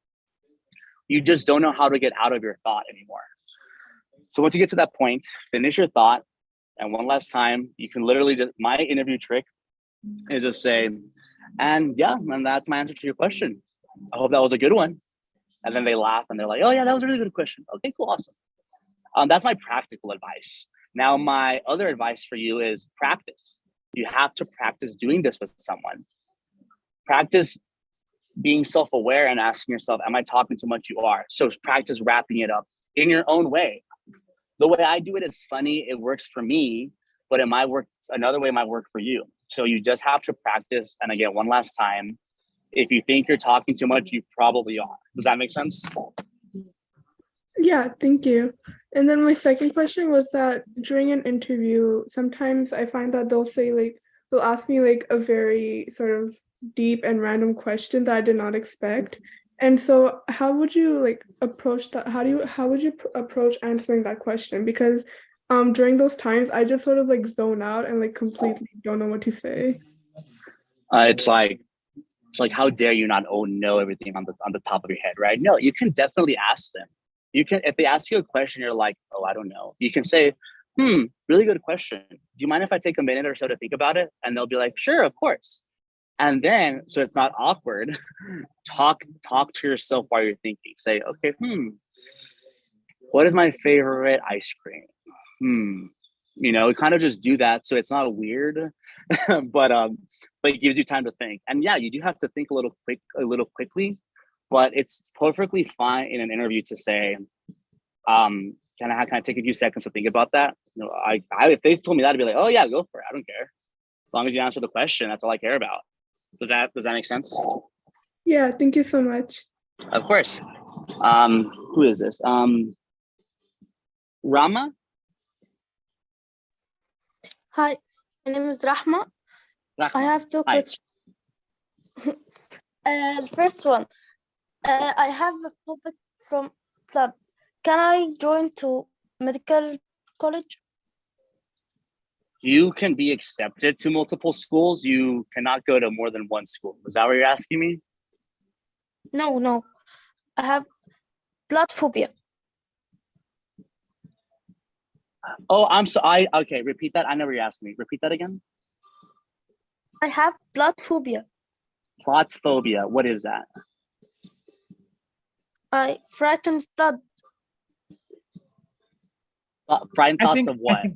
You just don't know how to get out of your thought anymore. So once you get to that point, finish your thought. And one last time, you can literally just, my interview trick is just say, and yeah, and that's my answer to your question. I hope that was a good one. And then they laugh and they're like, oh yeah, that was a really good question. Okay, cool, awesome. That's my practical advice. Now, my other advice for you is practice. You have to practice doing this with someone. Practice being self-aware and asking yourself, am I talking too much? You are. So practice wrapping it up in your own way. The way I do it is funny. It works for me, but it might work. Another way might work for you. So you just have to practice. And again, one last time, if you think you're talking too much, you probably are. Does that make sense? Yeah, thank you. And then my second question was that during an interview, sometimes I find that they'll ask me like a very sort of deep and random question that I did not expect. And so how would you like approach that? How would you approach answering that question? Because during those times I just sort of like zone out and like completely don't know what to say. It's like, how dare you not know everything on the top of your head, right? No, you can definitely ask them. You can, if they ask you a question, you're like, oh, I don't know. You can say, really good question. Do you mind if I take a minute or so to think about it? And they'll be like, sure, of course. And then, so it's not awkward, talk to yourself while you're thinking. Say, okay, what is my favorite ice cream? You know, kind of just do that so it's not weird, but it gives you time to think. And yeah, you do have to think a little quickly, but it's perfectly fine in an interview to say, can I take a few seconds to think about that? You know, if they told me that, I'd be like, oh yeah, go for it. I don't care. As long as you answer the question, that's all I care about. Does that make sense? Yeah, thank you so much. Of course. Who is this? Rama? Hi, my name is Rahma. I have two questions. The first one, I have a topic from blood. Can I join to medical college? You can be accepted to multiple schools. You cannot go to more than one school. Is that what you're asking me? No. I have blood phobia. Oh, I'm sorry. Okay, repeat that. I never asked me. Repeat that again. I have blood phobia. Plot phobia. What is that? I frightened of blood. Frightened thoughts of what?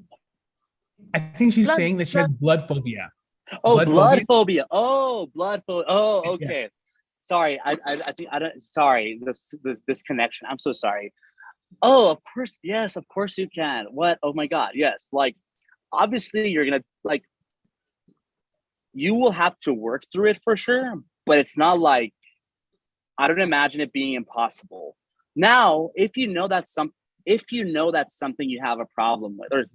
I think she's saying that she has blood phobia. Oh, blood phobia. Oh, blood phobia. Oh, okay. Yeah. Sorry, I think I don't. Sorry, this connection. I'm so sorry. Oh, of course, yes, of course you can. What? Oh my God, yes. Like, obviously, you're gonna like. You will have to work through it for sure, but it's not like. I don't imagine it being impossible. Now, if you know that's something you have a problem with, or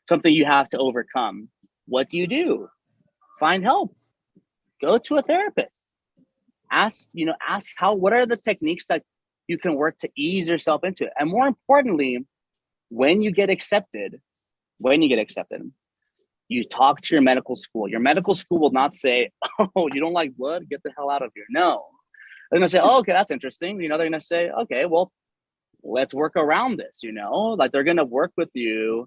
something you have to overcome, what do? Find help. Go to a therapist. Ask what are the techniques that you can work to ease yourself into it. And more importantly, when you get accepted, you talk to your medical school. Your medical school will not say, oh, you don't like blood? Get the hell out of here. No. They're gonna say, oh, okay, that's interesting. You know, they're gonna say, okay, well, let's work around this, you know? Like they're gonna work with you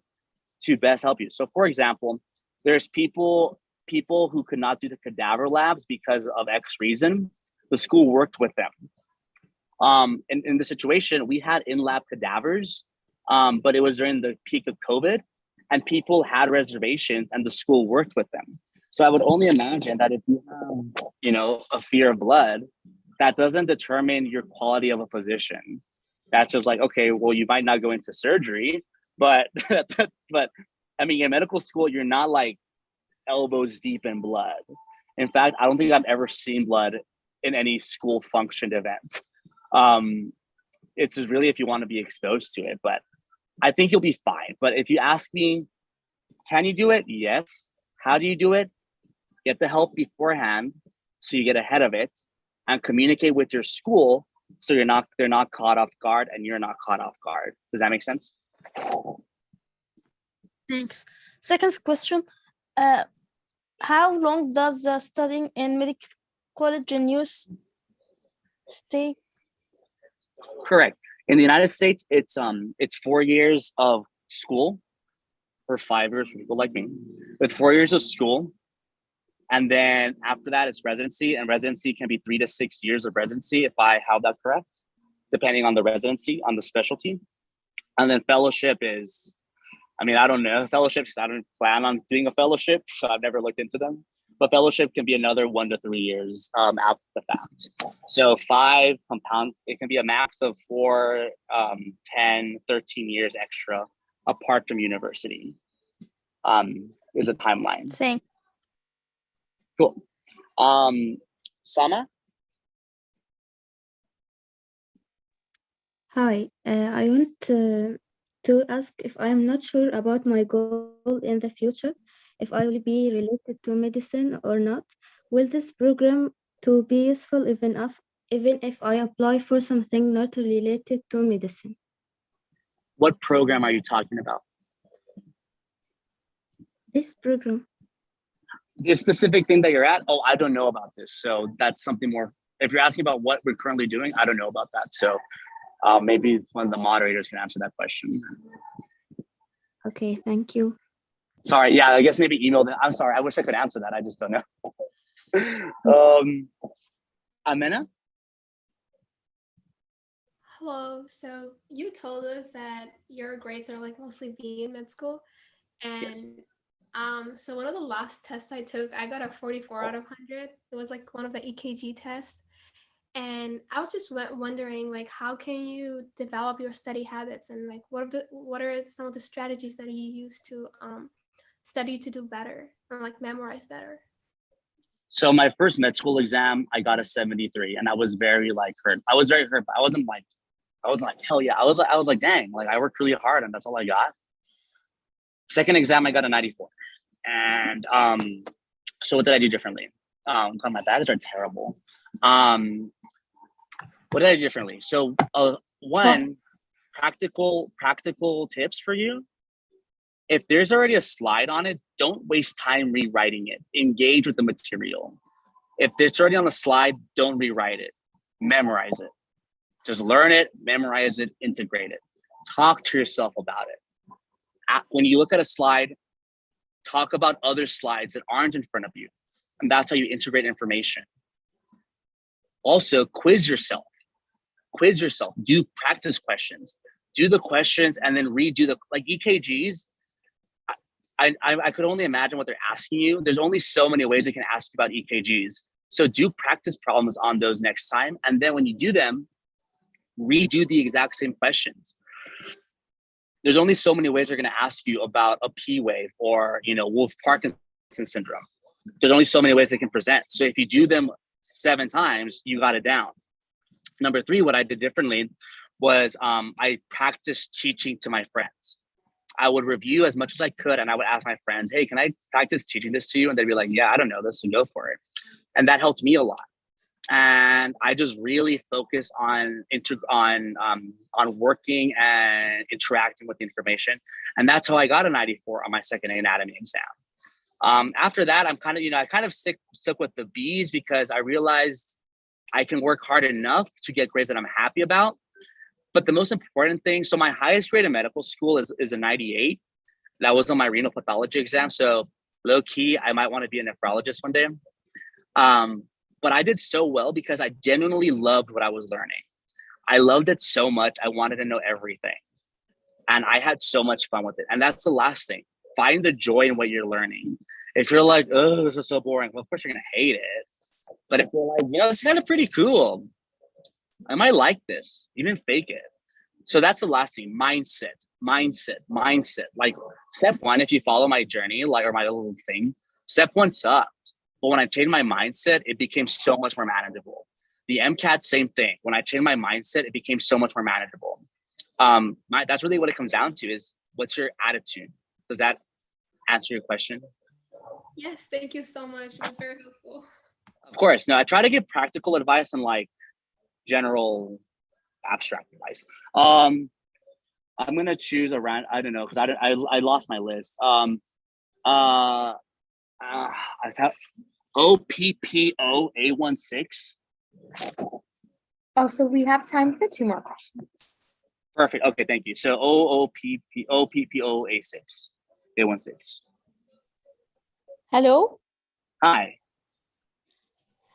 to best help you. So for example, there's people who could not do the cadaver labs because of X reason. The school worked with them. In the situation, we had in-lab cadavers, but it was during the peak of COVID, and people had reservations, and the school worked with them. So I would only imagine that if you have, you know, a fear of blood, that doesn't determine your quality of a physician. That's just like, okay, well, you might not go into surgery, but I mean, in medical school, you're not like elbows deep in blood. In fact, I don't think I've ever seen blood in any school functioned event. It's just really if you want to be exposed to it, but I think you'll be fine. But if you ask me, can you do it? Yes. How do you do it? Get the help beforehand so you get ahead of it, and communicate with your school so they're not caught off guard and you're not caught off guard. Does that make sense? Thanks. Second question, how long does studying in medical college in US Stay. Correct. In the United States, it's 4 years of school, or 5 years for people like me. It's 4 years of school, and then after that, it's residency, and residency can be 3 to 6 years of residency if I have that correct, depending on the residency, on the specialty. And then fellowship is, I mean, I don't know fellowships. I don't plan on doing a fellowship, so I've never looked into them. But fellowship can be another 1 to 3 years after the fact. So 5 compound, it can be a max of 4, 10, 13 years extra apart from university is a timeline. Same. Cool. Sama? Hi, I want to ask if I am not sure about my goal in the future, if I will be related to medicine or not. Will this program to be useful even if I apply for something not related to medicine? What program are you talking about? This program. The specific thing that you're at? Oh, I don't know about this. So that's something more. If you're asking about what we're currently doing, I don't know about that. So maybe one of the moderators can answer that question. Okay, thank you. Sorry, yeah, I guess maybe email them. I'm sorry, I wish I could answer that. I just don't know. Amena? Hello. So you told us that your grades are like mostly B in med school, and Yes. so one of the last tests I took, I got a 44 out of 100. It was like one of the EKG tests, and I was just wondering, like, how can you develop your study habits, and like, what are some of the strategies that you use to study to do better or like memorize better? So my first med school exam, I got a 73, and I was very like hurt. I was very hurt, but I wasn't like, hell yeah. I was like, dang, like I worked really hard and that's all I got. Second exam, I got a 94. And so what did I do differently? God, my bags are terrible. What did I do differently? So one, practical tips for you. If there's already a slide on it, don't waste time rewriting it. Engage with the material. If it's already on the slide, don't rewrite it. Memorize it. Just learn it, memorize it, integrate it. Talk to yourself about it. When you look at a slide, talk about other slides that aren't in front of you. And that's how you integrate information. Also, quiz yourself. Quiz yourself. Do practice questions. Do the questions and then redo the, like EKGs. I could only imagine what they're asking you. There's only so many ways they can ask you about EKGs. So do practice problems on those next time. And then when you do them, redo the exact same questions. There's only so many ways they're going to ask you about a P wave or, Wolff-Parkinson syndrome. There's only so many ways they can present. So if you do them 7 times, you got it down. Number 3, what I did differently was I practiced teaching to my friends. I would review as much as I could, and I would ask my friends, hey, can I practice teaching this to you? And they'd be like, yeah, I don't know this, so go for it. And that helped me a lot. And I just really focus on working and interacting with the information. And that's how I got a 94 on my second anatomy exam. After that, I'm kind of stuck with the B's because I realized I can work hard enough to get grades that I'm happy about. But the most important thing, so my highest grade in medical school is a 98. That was on my renal pathology exam. So low key, I might want to be a nephrologist one day. But I did so well because I genuinely loved what I was learning. I loved it so much. I wanted to know everything. And I had so much fun with it. And that's the last thing. Find the joy in what you're learning. If you're like, oh, this is so boring, well, of course you're going to hate it. But if you're like, it's kind of pretty cool. I might like this, even fake it. So that's the last thing, mindset. Like step 1, if you follow my journey, or my little thing, step 1 sucked. But when I changed my mindset, it became so much more manageable. The MCAT, same thing. When I changed my mindset, it became so much more manageable. That's really what it comes down to is what's your attitude? Does that answer your question? Yes, thank you so much. It was very helpful. Of course. No, I try to give practical advice and like general abstract advice. I'm gonna choose around. I don't know because I lost my list. I have OPPO A16. Also, we have time for 2 more questions. Perfect. Okay, thank you. So OOPPOA6, A16. Hello. Hi.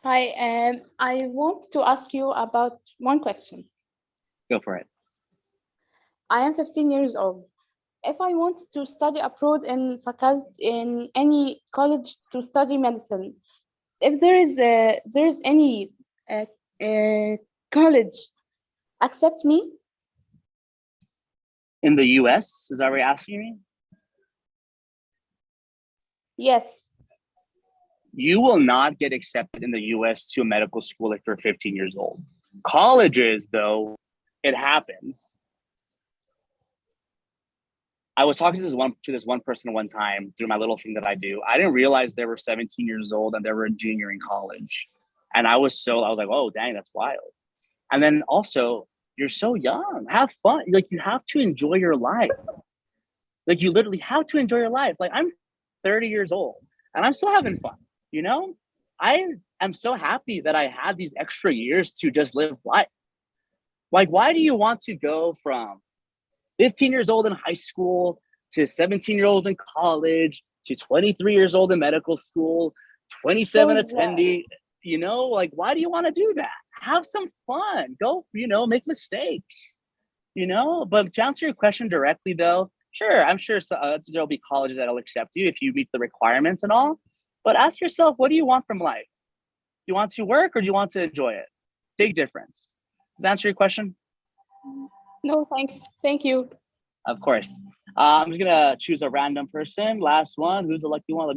Hi. I want to ask you about one question. Go for it. I am 15 years old. If I want to study abroad in any college to study medicine, if there is any college accept me? In the US, is that what you're asking me? Yes. You will not get accepted in the US to a medical school if you're 15 years old. Colleges, though, it happens. I was talking to this one person one time through my little thing that I do. I didn't realize they were 17 years old and they were a junior in college. And I was like, oh, dang, that's wild. And then also, you're so young. Have fun. Like, you have to enjoy your life. Like, you literally have to enjoy your life. Like, I'm 30 years old and I'm still having fun. You know, I am so happy that I had these extra years to just live life. Like, why do you want to go from 15 years old in high school to 17-year-olds in college to 23 years old in medical school, 27 attending? You know, like, why do you want to do that? Have some fun. Go, make mistakes, But to answer your question directly, though, sure, I'm sure there'll be colleges that'll accept you if you meet the requirements and all. But ask yourself, what do you want from life? Do you want to work or do you want to enjoy it? Big difference. Does that answer your question? No, thanks. Thank you. Of course. I'm just gonna choose a random person. Last one. Who's the lucky one? Let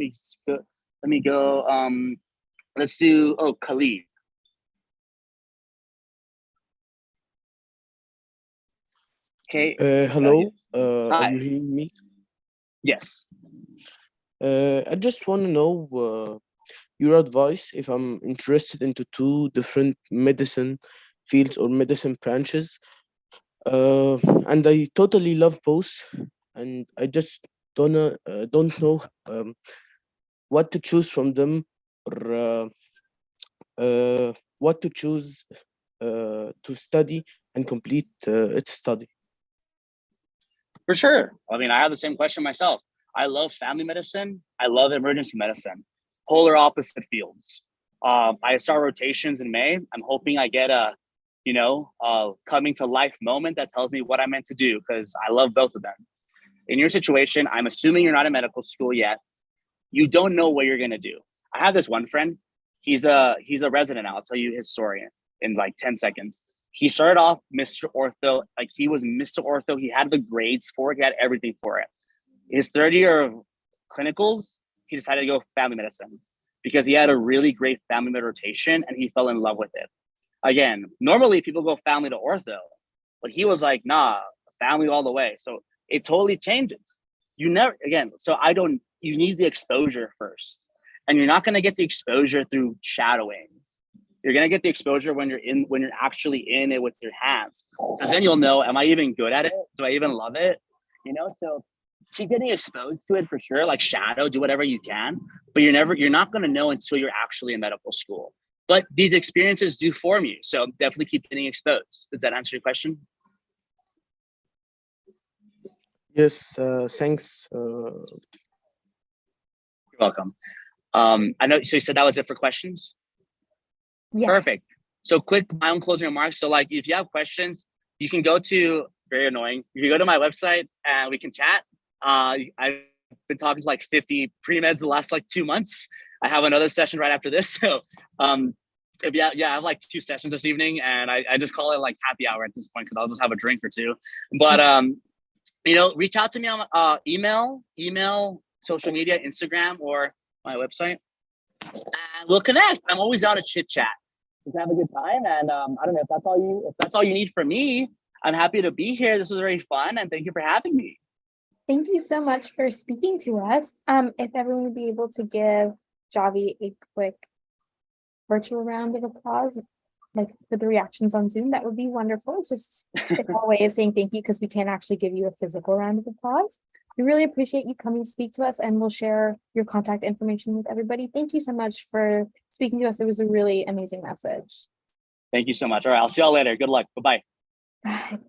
me go. Let's do Khalid. Okay. Hello. Hi. Are you hearing me? Yes. I just want to know your advice if I'm interested into 2 different medicine fields or medicine branches. And I totally love both, and I just don't know what to choose from them, or what to choose to study and complete its study. For sure. I mean, I have the same question myself. I love family medicine. I love emergency medicine. Polar opposite fields. I start rotations in May. I'm hoping I get a, coming to life moment that tells me what I'm meant to do because I love both of them. In your situation, I'm assuming you're not in medical school yet. You don't know what you're gonna do. I have this one friend. He's a resident now. I'll tell you his story in like 10 seconds. He started off Mr. Ortho, like he was Mr. Ortho. He had the grades for it. He had everything for it. His third year of clinicals, he decided to go family medicine because he had a really great family med rotation and he fell in love with it. Again, normally people go family to ortho, but he was like, nah, family all the way. So it totally changes. You need the exposure first. And you're not going to get the exposure through shadowing. You're going to get the exposure when you're actually in it with your hands. Because then you'll know, am I even good at it? Do I even love it? So keep getting exposed to it for sure, like shadow, do whatever you can, but you're not going to know until you're actually in medical school. But these experiences do form you. So definitely keep getting exposed. Does that answer your question? Yes, thanks. You're welcome. I know, so you said that was it for questions? Yeah. Perfect. So quick, my own closing remarks. So like, if you have questions, you can go to, very annoying, you can go to my website and we can chat. I've been talking to like 50 pre-meds the last like 2 months. I have another session right after this. So I have like 2 sessions this evening and I just call it like happy hour at this point because I'll just have a drink or 2. But reach out to me on email, social media, Instagram, or my website. And we'll connect. I'm always out to chit chat. Just have a good time. And I don't know if that's all you need from me. I'm happy to be here. This was very fun and thank you for having me. Thank you so much for speaking to us. If everyone would be able to give Javi a quick virtual round of applause, like for the reactions on Zoom, that would be wonderful. It's just our way of saying thank you because we can't actually give you a physical round of applause. We really appreciate you coming to speak to us and we'll share your contact information with everybody. Thank you so much for speaking to us. It was a really amazing message. Thank you so much. All right, I'll see y'all later. Good luck. Bye-bye. Bye.